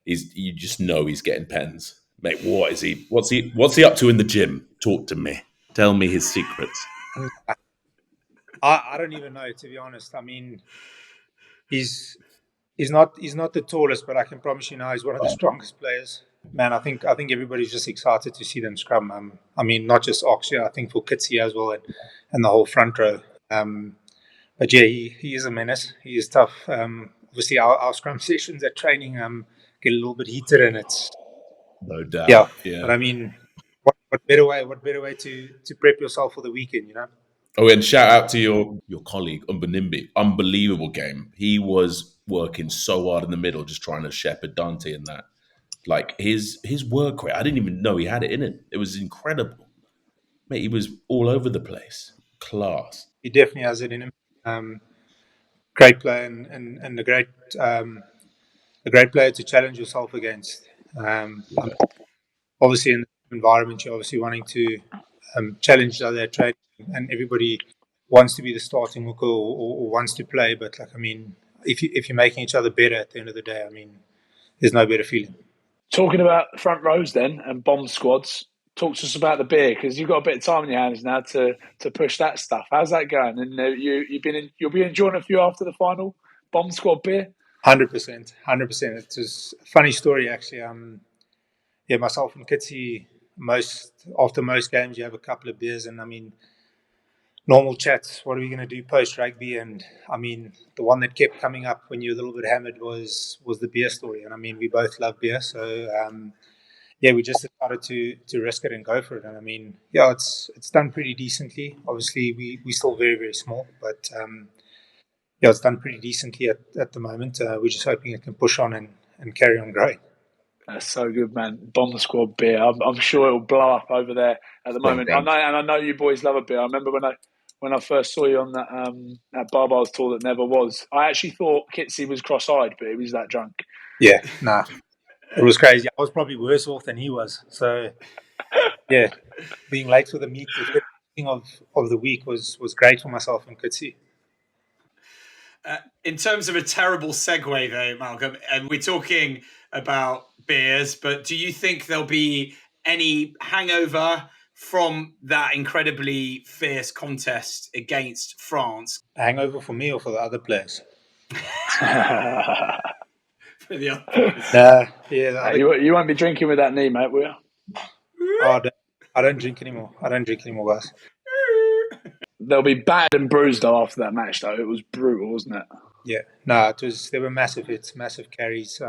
you just know he's getting pens. Mate, what is he? What's he up to in the gym? Talk to me. Tell me his secrets. I don't even know, to be honest. I mean, he's not the tallest, but I can promise you now he's one of the strongest players. Man, I think everybody's just excited to see them scrum. I mean, not just Ox, I think for Kitsi as well, and the whole front row. But yeah, he is a menace. He is tough. Obviously, our scrum sessions at training get a little bit heated, and it's no doubt. Yeah. But I mean, what better way to prep yourself for the weekend, you know? Oh, and shout out to your colleague Umbanimbi. Unbelievable game. He was working so hard in the middle, just trying to shepherd Dante in that. Like his work rate, I didn't even know he had it in him. It was incredible. Mate, he was all over the place. Class. He definitely has it in him. Great player and a great player to challenge yourself against. Obviously, in the environment, you're obviously wanting to challenge the other trade, and everybody wants to be the starting hooker or wants to play. But like, I mean, if you're making each other better at the end of the day, I mean, there's no better feeling. Talking about front rows then and bomb squads, talk to us about the beer because you've got a bit of time in your hands now to push that stuff. How's that going? And you'll be enjoying a few after the final bomb squad beer. 100%. It was a funny story actually. Yeah, myself and Kitty, after most games, you have a couple of beers, and I mean, normal chats. What are we going to do post rugby? And I mean, the one that kept coming up when you're a little bit hammered was the beer story. And I mean, we both love beer, so yeah, we just decided to risk it and go for it. And I mean, yeah, it's done pretty decently. Obviously, we're still very, very small, but yeah, it's done pretty decently at the moment. We're just hoping it can push on and carry on growing. That's so good, man. Bomb squad beer. I'm sure it'll blow up over there at the moment. I know you boys love a beer. I remember when I first saw you on that Barbar's tour that never was. I actually thought Kitsy was cross-eyed, but he was that drunk. Yeah, nah. It was crazy. I was probably worse off than he was. So, yeah, being late for the meet, the first thing of the week was great for myself and Kitsy. In terms of a terrible segue, though, Malcolm, and we're talking about beers, but do you think there'll be any hangover from that incredibly fierce contest against France? A hangover for me or for the other players? For the other players. Yeah. You won't be drinking with that knee, mate, will you? Oh, I don't drink anymore. Guys. They'll be battered and bruised though after that match, though. It was brutal, wasn't it? Yeah, no, there were massive hits, massive carries.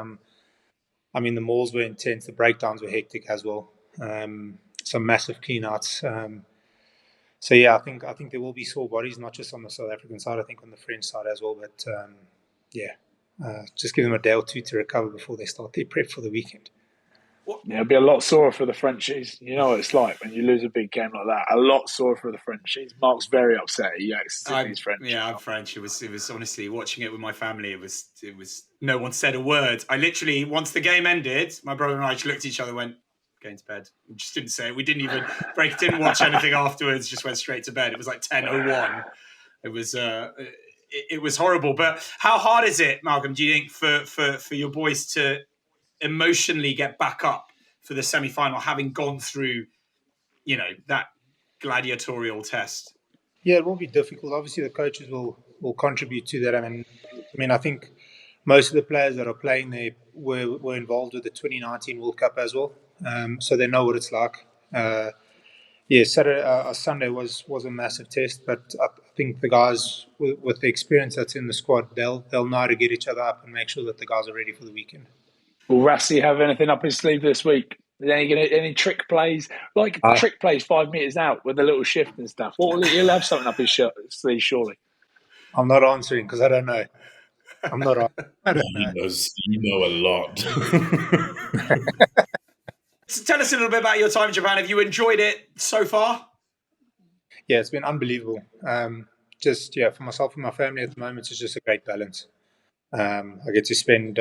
I mean, the mauls were intense. The breakdowns were hectic as well. Some massive cleanouts. So yeah, I think there will be sore bodies, not just on the South African side. I think on the French side as well. But just give them a day or two to recover before they start their prep for the weekend. Yeah, it'll be a lot sorer for the Frenchies. You know what it's like when you lose a big game like that. A lot sorer for the Frenchies. Mark's very upset. He's French. Yeah, I'm French. It was honestly watching it with my family. It was no one said a word. I literally, once the game ended, my brother and I just looked at each other and went, going to bed. We just didn't say it. We didn't even break. Didn't watch anything afterwards. Just went straight to bed. It was like 10:01. It was it was horrible. But how hard is it, Malcolm? Do you think for your boys to emotionally get back up for the semi-final, having gone through, that gladiatorial test? Yeah, it will be difficult. Obviously, the coaches will contribute to that. I mean, I think most of the players that are playing there were involved with the 2019 World Cup as well, so they know what it's like. Sunday was a massive test, but I think the guys with the experience that's in the squad, they'll know how to get each other up and make sure that the guys are ready for the weekend. Will Rassie have anything up his sleeve this week? Any trick plays? Like trick plays 5 meters out with a little shift and stuff. He'll have something up his sleeve, surely. I'm not answering because I don't know. I'm not. I don't know. You know a lot. So tell us a little bit about your time in Japan. Have you enjoyed it so far? Yeah, it's been unbelievable. For myself and my family at the moment, it's just a great balance. I get to spend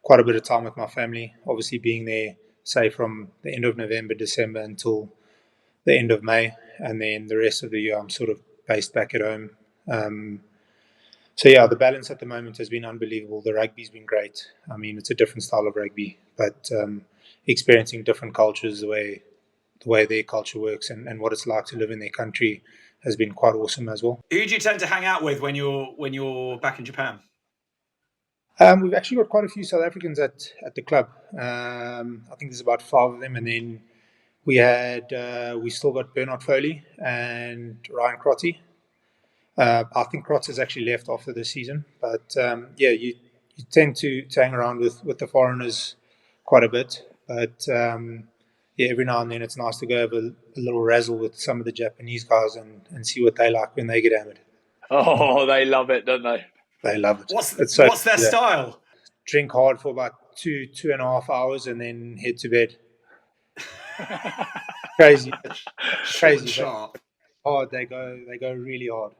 quite a bit of time with my family, obviously being there, say, from the end of November, December until the end of May. And then the rest of the year, I'm sort of based back at home. The balance at the moment has been unbelievable. The rugby's been great. I mean, it's a different style of rugby, but experiencing different cultures, the way their culture works and what it's like to live in their country has been quite awesome as well. Who do you tend to hang out with when you're back in Japan? We've actually got quite a few South Africans at the club. I think there's about 5 of them, and then we still got Bernard Foley and Ryan Crotty. I think Crotts has actually left after the season, but you tend to hang around with the foreigners quite a bit. But every now and then it's nice to go have a little razzle with some of the Japanese guys and see what they like when they get hammered. Oh, they love it, don't they? They love it. What's their style? Drink hard for about 2.5 hours and then head to bed. Crazy. Sharp. Hard. They go really hard.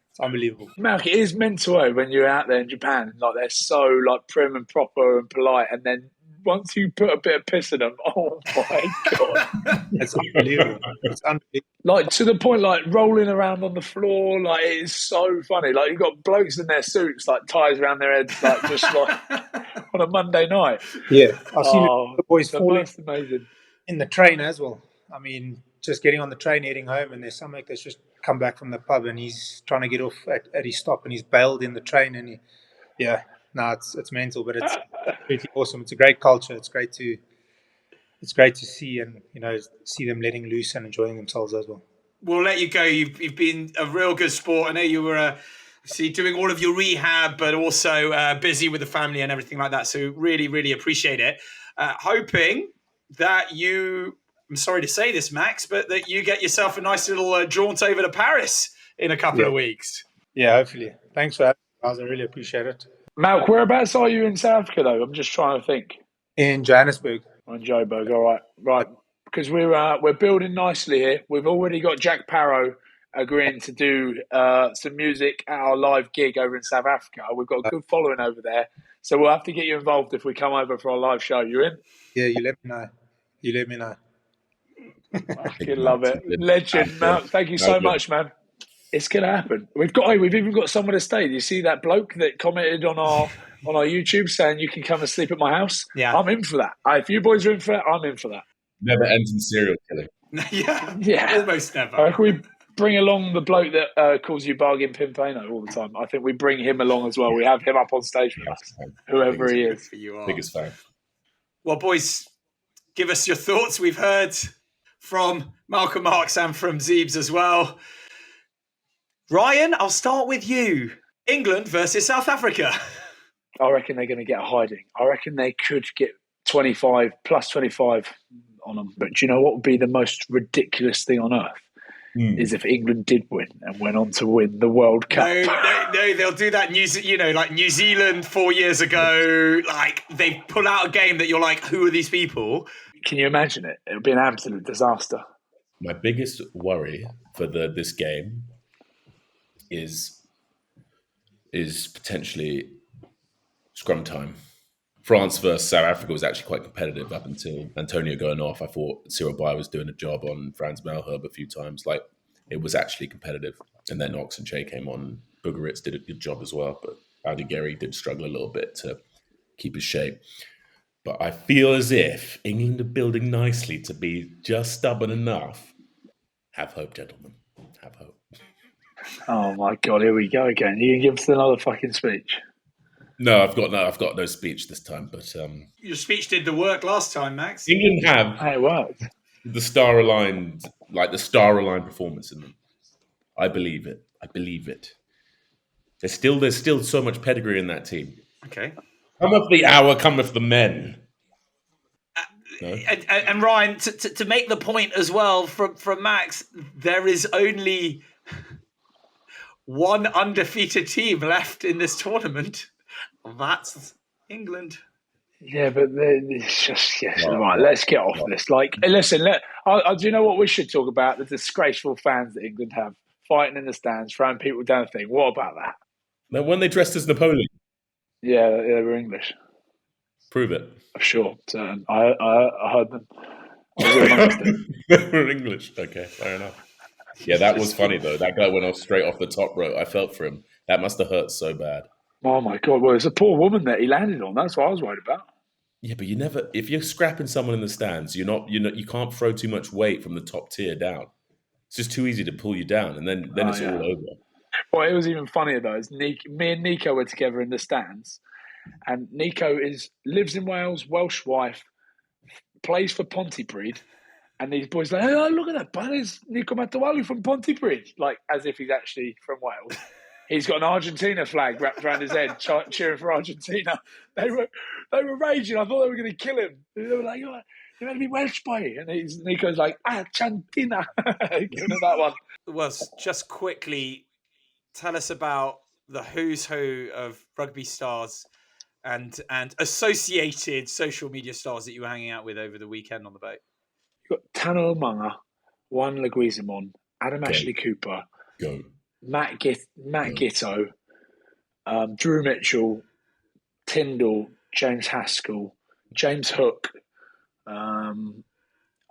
It's unbelievable. Malk, it is mental when you're out there in Japan. Like, they're so like prim and proper and polite, and then once you put a bit of piss in them, oh my god, It's unbelievable. It's unbelievable. like to the point, like rolling around on the floor. Like, it is so funny. Like, you've got blokes in their suits, like ties around their heads, like just like on a Monday night. Yeah, I've seen the boys the falling most amazing in the train as well. I mean, just getting on the train heading home, and there's some mate that's just come back from the pub and he's trying to get off at his stop, and he's bailed in the train, and it's mental, but it's really awesome. It's a great culture. It's great to see, and see them letting loose and enjoying themselves as well. We'll let you go. You've been a real good sport. I know you were doing all of your rehab, but also busy with the family and everything like that. So really, really appreciate it. Hoping that I'm sorry to say this, Max, but that you get yourself a nice little jaunt over to Paris in a couple of weeks. Yeah, hopefully. Thanks for having me, guys. I really appreciate it. Malk, whereabouts are you in South Africa, though? I'm just trying to think. In Johannesburg. On Joburg, all right. Because we're building nicely here. We've already got Jack Parrow agreeing to do some music at our live gig over in South Africa. We've got a good following over there, so we'll have to get you involved if we come over for our live show. You in? Yeah, you let me know. I fucking love it, legend, Malk. Thank you so much, man. It's gonna happen. We've even got someone to stay. Do you see that bloke that commented on our YouTube saying you can come and sleep at my house? Yeah, I'm in for that. If you boys are in for that, I'm in for that. Never ends in serial killing. yeah, almost never. We bring along the bloke that calls you Bargain Pimpano all the time. I think we bring him along as well. We have him up on stage with us, whoever he is. Biggest fan. Well, boys, give us your thoughts. We've heard from Malcolm Marx and from Zebes as well. Ryan, I'll start with you. England versus South Africa. I reckon they're going to get a hiding. I reckon they could get 25 plus 25 on them. But do you know what would be the most ridiculous thing on earth? Is if England did win and went on to win the World Cup. No, they'll do that. Like New Zealand 4 years ago. Like, they pull out a game that you're like, who are these people? Can you imagine it? It would be an absolute disaster. My biggest worry for this game is potentially scrum time. France versus South Africa was actually quite competitive up until Antonio going off. I thought Cyril Bayer was doing a job on Franz Malherbe a few times. Like, it was actually competitive. And then Ox and Che came on. Bugaritz did a good job as well, but Aldigeri did struggle a little bit to keep his shape. But I feel as if England are building nicely to be just stubborn enough. Have hope, gentlemen. Have hope. Oh my God, here we go again. You can give us another fucking speech. No, I've got no speech this time. But your speech did the work last time, Max. England have it worked. The star-aligned performance in them. I believe it. There's still so much pedigree in that team. Okay. Cometh the hour, cometh the men. No? And Ryan, to make the point as well from Max, there is only one undefeated team left in this tournament. That's England. Yeah, but it's just right. Let's get off this. Like, listen, do you know what we should talk about? The disgraceful fans that England have fighting in the stands, throwing people down the thing. What about that? No, when they dressed as Napoleon. Yeah, they were English. Prove it. Sure. I heard them. I was amongst them. They were English. Okay, fair enough. Yeah, that was funny though. That guy went off straight off the top rope. I felt for him. That must have hurt so bad. Oh my God! Well, it's a poor woman that he landed on. That's what I was worried about. Yeah, but if you're scrapping someone in the stands, you can't throw too much weight from the top tier down. It's just too easy to pull you down, and then it's all over. Well, it was even funnier though. Me and Niko were together in the stands, and Niko lives in Wales, Welsh wife, plays for Pontypridd, and these boys are like, oh, look at that, but it's Niko Matawalu from Pontypridd, like as if he's actually from Wales. He's got an Argentina flag wrapped around his head, cheering for Argentina. They were raging. I thought they were going to kill him. They were like, you're meant to be Welsh, boy. And Nico's like, Argentina. Giving him that one. Well, just quickly, tell us about the who's who of rugby stars and associated social media stars that you were hanging out with over the weekend on the boat. You've got Tano Umaga, Juan Leguizamon, Adam Ashley Cooper, Matt Gitto, Drew Mitchell, Tyndall, James Haskell, James Hook,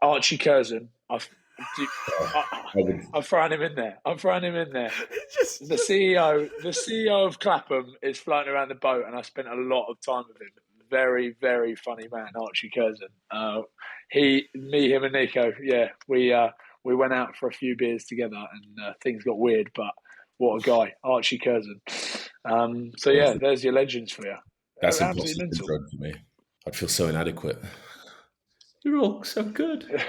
Archie Curzon. I've thrown him in there. The CEO of Clapham is floating around the boat, and I spent a lot of time with him. Very, very funny man, Archie Curzon. Him and Niko. Yeah, we went out for a few beers together, and things got weird. But what a guy, Archie Curzon. There's your legends for you. That's impossible for me. I'd feel so inadequate. You're all so good.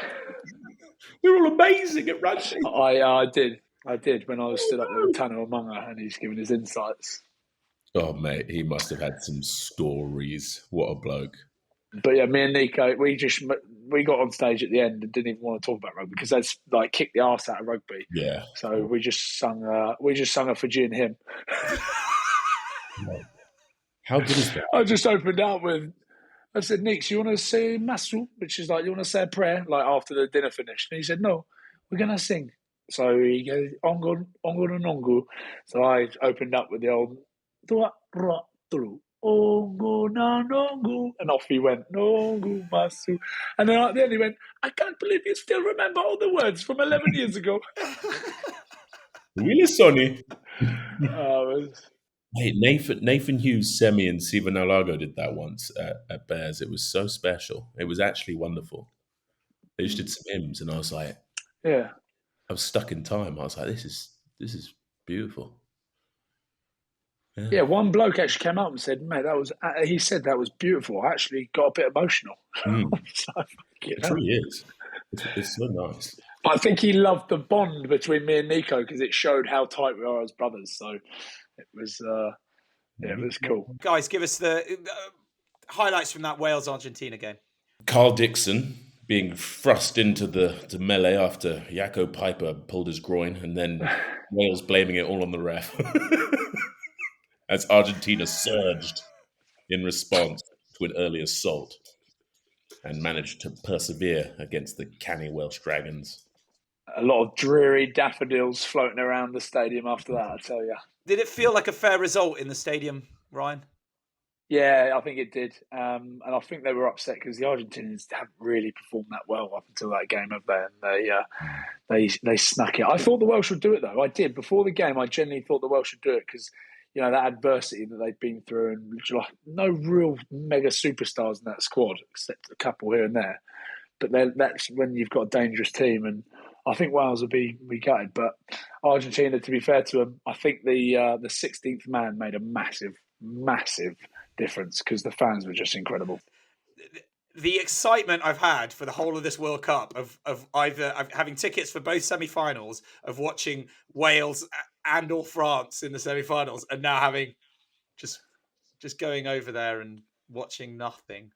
You're all amazing at rugby. I did when I was stood up there with Tano Umaga and he's giving his insights. Oh, mate, he must have had some stories. What a bloke. But yeah, me and Niko, we got on stage at the end and didn't even want to talk about rugby because that's like kicked the arse out of rugby. Yeah. So we just sung a Fijian hymn. How good is that? I just opened up with, I said, Nick, you want to say masu, which is like, you want to say a prayer, like after the dinner finished? And he said, no, we're going to sing. So he goes, ongo, ongo, nongo. So I opened up with the old, ongo, na, nongo. And off he went, nongo, masu. And then at the end he went, I can't believe you still remember all the words from 11 years ago. Really, Sonny? It Nathan Hughes, Semi, and Siva Nalago did that once at Bears. It was so special. It was actually wonderful. They just did some hymns, and I was like, yeah, I was stuck in time. I was like, this is beautiful. Yeah, one bloke actually came up and said, mate, he said that was beautiful. I actually got a bit emotional. It really is. It's so nice. But I think he loved the bond between me and Niko because it showed how tight we are as brothers. So it was, it was cool. Guys, give us the highlights from that Wales-Argentina game. Carl Dixon being thrust into the melee after Jaco Piper pulled his groin, and then Wales blaming it all on the ref. As Argentina surged in response to an early assault and managed to persevere against the canny Welsh Dragons. A lot of dreary daffodils floating around the stadium after that, I tell you. Did it feel like a fair result in the stadium, Ryan? Yeah, I think it did. And I think they were upset because the Argentinians haven't really performed that well up until that game, have they? And they snuck it. I thought the Welsh would do it, though. I did. Before the game, I genuinely thought the Welsh would do it because, you know, that adversity that they've been through and no real mega superstars in that squad, except a couple here and there. But that's when you've got a dangerous team. And I think Wales will be gutted. But Argentina, to be fair to them, I think the 16th man made a massive, massive difference because the fans were just incredible. The excitement I've had for the whole of this World Cup of either having tickets for both semi-finals, of watching Wales and or France in the semi-finals, and now having just going over there and watching nothing.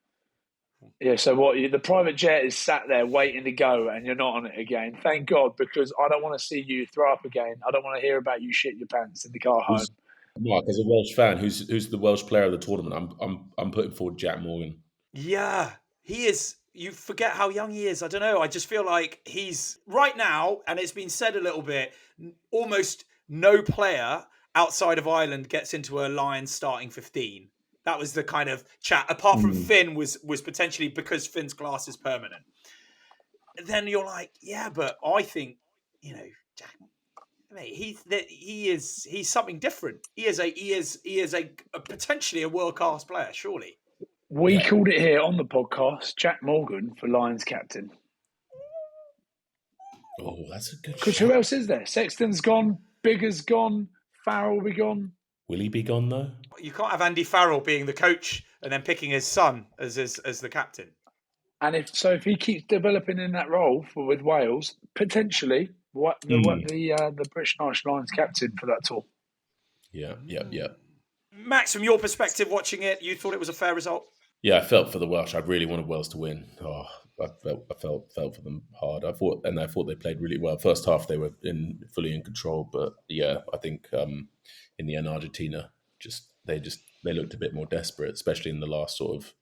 Yeah, so the private jet is sat there waiting to go and you're not on it again. Thank God, because I don't want to see you throw up again. I don't want to hear about you shit your pants in the car home. Mark, as a Welsh fan, who's the Welsh player of the tournament? I'm putting forward Jack Morgan. Yeah, he is. You forget how young he is. I don't know. I just feel like he's right now, and it's been said a little bit, almost no player outside of Ireland gets into a Lions starting 15. That was the kind of chat. Apart from Finn was potentially because Finn's class is permanent. Then you're like, yeah, but I think, you know, Jack, mate, he's something different. He is a potentially a world class player, surely. We called it here on the podcast, Jack Morgan for Lions captain. Oh, that's a good. Because who else is there? Sexton's gone, Bigger's gone, Farrell will be gone. Will he be gone though? You can't have Andy Farrell being the coach and then picking his son as the captain. And if he keeps developing in that role with Wales, potentially the British National Lions captain for that tour. Yeah. Max, from your perspective watching it, you thought it was a fair result? Yeah, I felt for the Welsh. I really wanted Wales to win. Oh, I felt for them hard. I thought they played really well. First half they were fully in control, but yeah, I think in the end Argentina they looked a bit more desperate, especially in the last sort of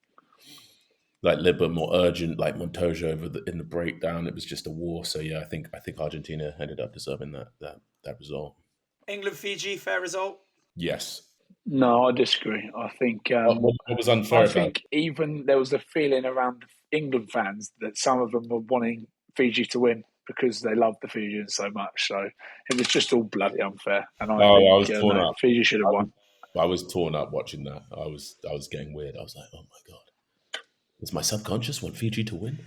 like a little bit more urgent, like Montoya in the breakdown. It was just a war. So yeah, I think Argentina ended up deserving that result. England Fiji, fair result. Yes. No, I disagree. I think What was unfair about it? even there was a feeling around England fans that some of them were wanting Fiji to win because they loved the Fijians so much. So it was just all bloody unfair. And I I think was torn up. Fiji should have won. I was torn up watching that. I was getting weird. I was like, oh my god, does my subconscious want Fiji to win?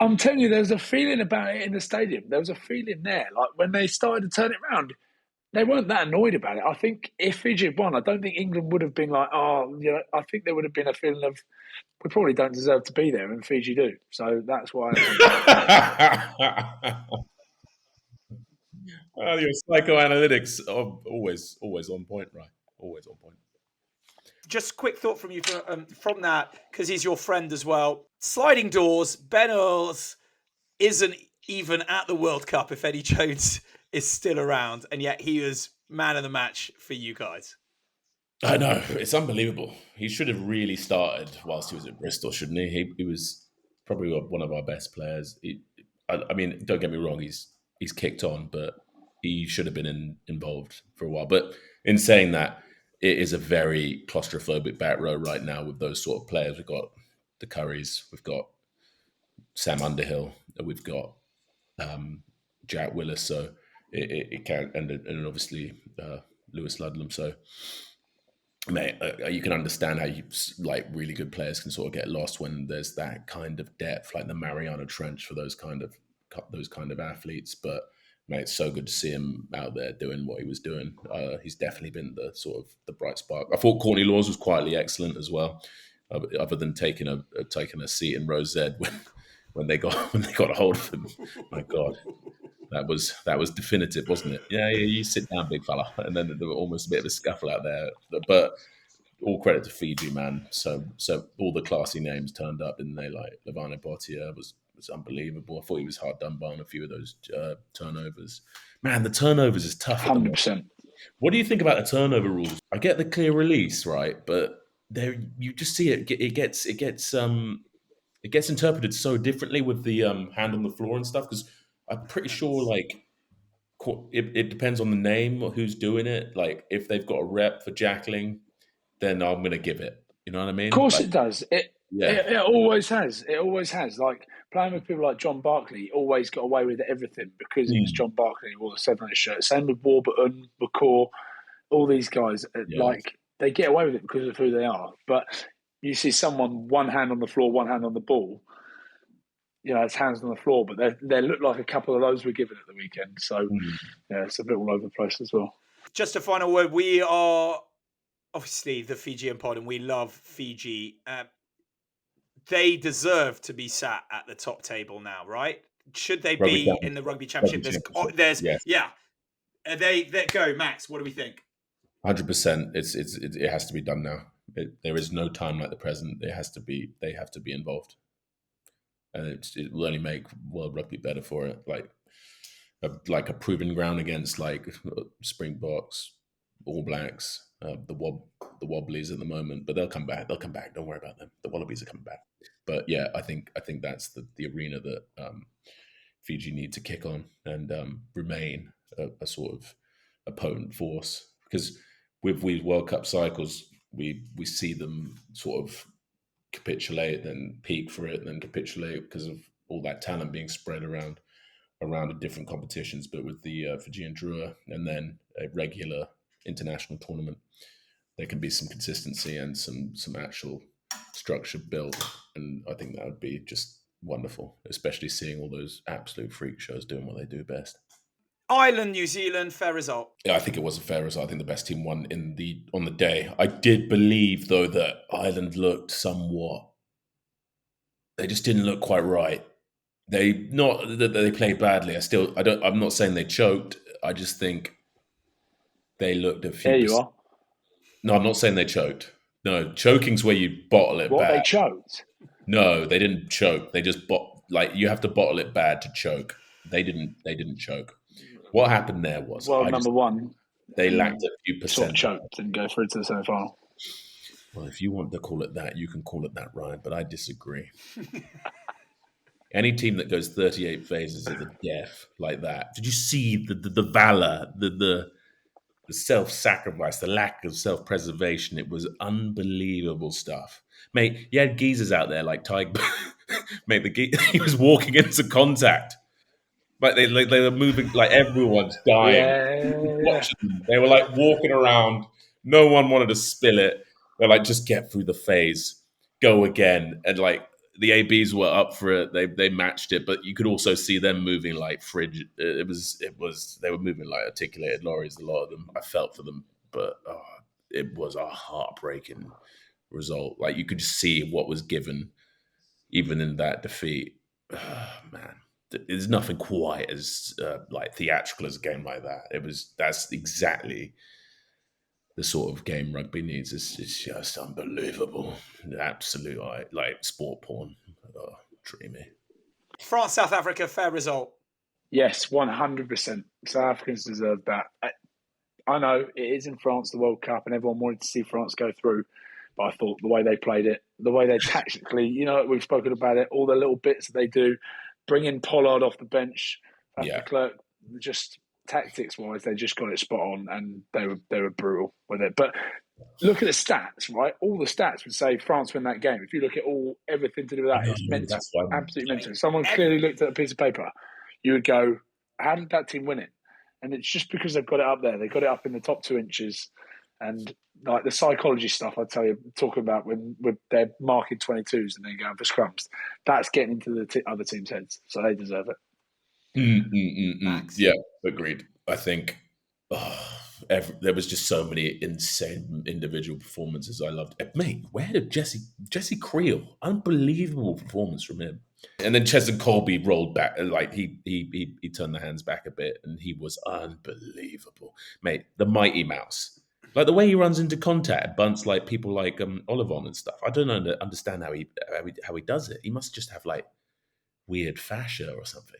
I'm telling you, there was a feeling about it in the stadium. There was a feeling there. Like when they started to turn it around, they weren't that annoyed about it. I think if Fiji had won, I don't think England would have been like, I think there would have been a feeling of, we probably don't deserve to be there, and Fiji do. So that's why I think. Well, your psychoanalytics are always on point, right? Always on point. Just quick thought from you from that, because he's your friend as well. Sliding doors, Ben Earls isn't even at the World Cup if Eddie Jones is still around, and yet he was man of the match for you guys. I know, it's unbelievable. He should have really started whilst he was at Bristol, shouldn't he? He was probably one of our best players. I mean, don't get me wrong, he's kicked on, but he should have been involved for a while. But in saying that, it is a very claustrophobic back row right now with those sort of players. We've got the Currys, we've got Sam Underhill, we've got Jack Willis, so it can, and obviously Lewis Ludlam. So, mate, you can understand how really good players can sort of get lost when there's that kind of depth, like the Mariana Trench for those kind of athletes. But mate, it's so good to see him out there doing what he was doing. He's definitely been the sort of the bright spark. I thought Courtney Laws was quietly excellent as well, other than taking a seat in row Z when they got a hold of him. My God, that was definitive, wasn't it? Yeah, you sit down, big fella. And then there was almost a bit of a scuffle out there, but all credit to Fiji, man. So all the classy names turned up, didn't they? Like Levano Bottia was unbelievable. I thought he was hard done by on a few of those turnovers. Man, the turnovers is tough. 100%. What do you think about the turnover rules? I get the clear release, right? But there, you just see it gets interpreted so differently with the hand on the floor and stuff. Because I'm pretty sure, like, it depends on the name or who's doing it. Like, if they've got a rep for jackling, then I'm going to give it. You know what I mean? Of course, it does. It always has. It always has. Like playing with people like John Barkley, always got away with everything because it was John Barkley who wore the 7 on his shirt. Same with Warburton, McCaw, all these guys. Like they get away with it because of who they are. But you see someone one hand on the floor, one hand on the ball. You know, it's hands on the floor, but they look like a couple of those were given at the weekend. So yeah, it's a bit all over the place as well. Just a final word. We are obviously the Fijian pod, and we love Fiji. They deserve to be sat at the top table now, right? Should they be in the Rugby Championship? There's They go, Max. What do we think? 100%. It has to be done now. There is no time like the present. They have to be involved, and it will only make world rugby better for it. Like a proving ground against like Springboks, All Blacks, the Wobblies at the moment, but they'll come back. Don't worry about them. The Wallabies are coming back. But yeah, I think that's the arena that Fiji need to kick on and remain a sort of a potent force. Because with World Cup cycles, we see them sort of capitulate, then peak for it, then capitulate because of all that talent being spread around the different competitions. But with the Fijian Drua and then a regular international tournament, there can be some consistency and some actual structure built, and I think that would be just wonderful, especially seeing all those absolute freak shows doing what they do best. Ireland, New Zealand, fair result. Yeah, I think it was a fair result. I think the best team won on the day. I did believe though that Ireland looked somewhat. They just didn't look quite right. Not that they played badly. I'm not saying they choked. I just think they looked a few. There you are. No, I'm not saying they choked, No, choking's where you bottle it What, bad. they choked? No, they didn't choke. They just you have to bottle it bad to choke. They didn't choke. What happened there was number one, they lacked a few sort of percent. choked and go through to the semi-final. Well, if you want to call it that, you can call it that, Ryan, but I disagree. Any team that goes 38 phases of the death like that, did you see the valor, the self-sacrifice, the lack of self-preservation? It was unbelievable stuff. Mate, you had geezers out there like Tiger. Mate, he was walking into contact. Like they were moving, like everyone's dying. Yeah. They were like walking around. No one wanted to spill it. They're like, just get through the phase, go again. And like the ABs were up for it. They matched it, but you could also see them moving like fridge. It was. They were moving like articulated lorries. A lot of them. I felt for them, but it was a heartbreaking result. Like you could just see what was given, even in that defeat. Man. There's nothing quite as like theatrical as a game like that. That's exactly the sort of game rugby needs. It's just unbelievable. Absolute like sport porn. Oh, dreamy. France, South Africa, fair result. Yes, 100%. South Africans deserve that. I know it is in France, the World Cup, and everyone wanted to see France go through. But I thought the way they played it, the way they tactically, we've spoken about it, all the little bits that they do, bringing Pollard off the bench, the clerk, just tactics-wise, they just got it spot on, and they were brutal with it. But look at the stats, right? All the stats would say France win that game. If you look at everything to do with that, it's mental, absolutely mental. If someone clearly looked at a piece of paper, you would go, how did that team win it? And it's just because they've got it up there. They got it up in the top 2 inches. And like the psychology stuff, I tell you, talking about when they're marking 22s and then going for scrums, that's getting into the other team's heads. So they deserve it. Yeah, agreed. I think there was just so many insane individual performances I loved. Mate, where did Jesse Creel? Unbelievable performance from him. And then Chesson Colby rolled back, like he turned the hands back a bit, and he was unbelievable. Mate, the mighty mouse. Like the way he runs into contact, bunts like people like Olivon and stuff. I don't understand how he does it. He must just have like weird fascia or something.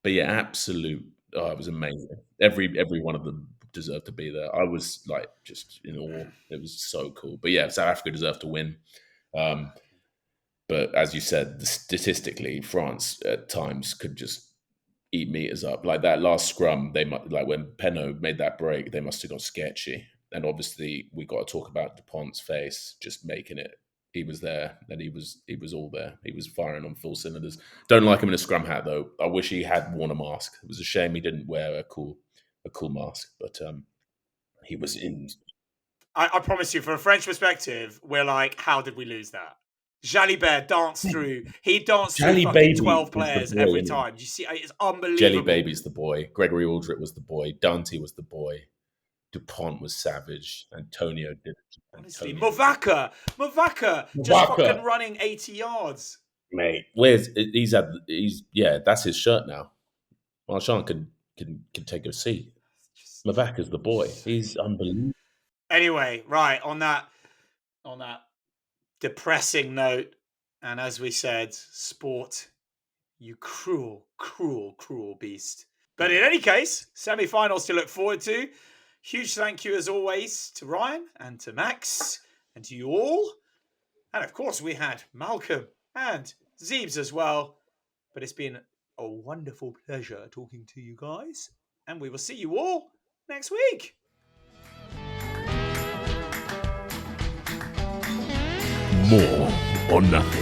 But yeah, absolute. Oh, it was amazing. Every one of them deserved to be there. I was like just in awe. It was so cool. But yeah, South Africa deserved to win. But as you said, statistically, France at times could just eat meters up. Like that last scrum, they might, like when Penno made that break, they must have got sketchy. And obviously, we got to talk about Dupont's face, just making it. He was there, and he was all there. He was firing on full cylinders. Don't like him in a scrum hat, though. I wish he had worn a mask. It was a shame he didn't wear a cool mask. But he was in. I promise you, from a French perspective, we're like, how did we lose that? Jalibert danced through. He danced through fucking 12 players every time. You see, it's unbelievable. Jelly Baby's the boy. Gregory Aldrich was the boy. Dante was the boy. Dupont was savage. Antonio did it. Honestly, Movaka just fucking running 80 yards. Mate, that's his shirt now. Marchand can take a seat. Movaka's the boy. He's unbelievable. Anyway, right, on that depressing note, and as we said, sport, you cruel, cruel, cruel beast. But in any case, semi-finals to look forward to. Huge thank you, as always, to Ryan and to Max and to you all. And, of course, we had Malcolm and Zeebs as well. But it's been a wonderful pleasure talking to you guys. And we will see you all next week. More or nothing.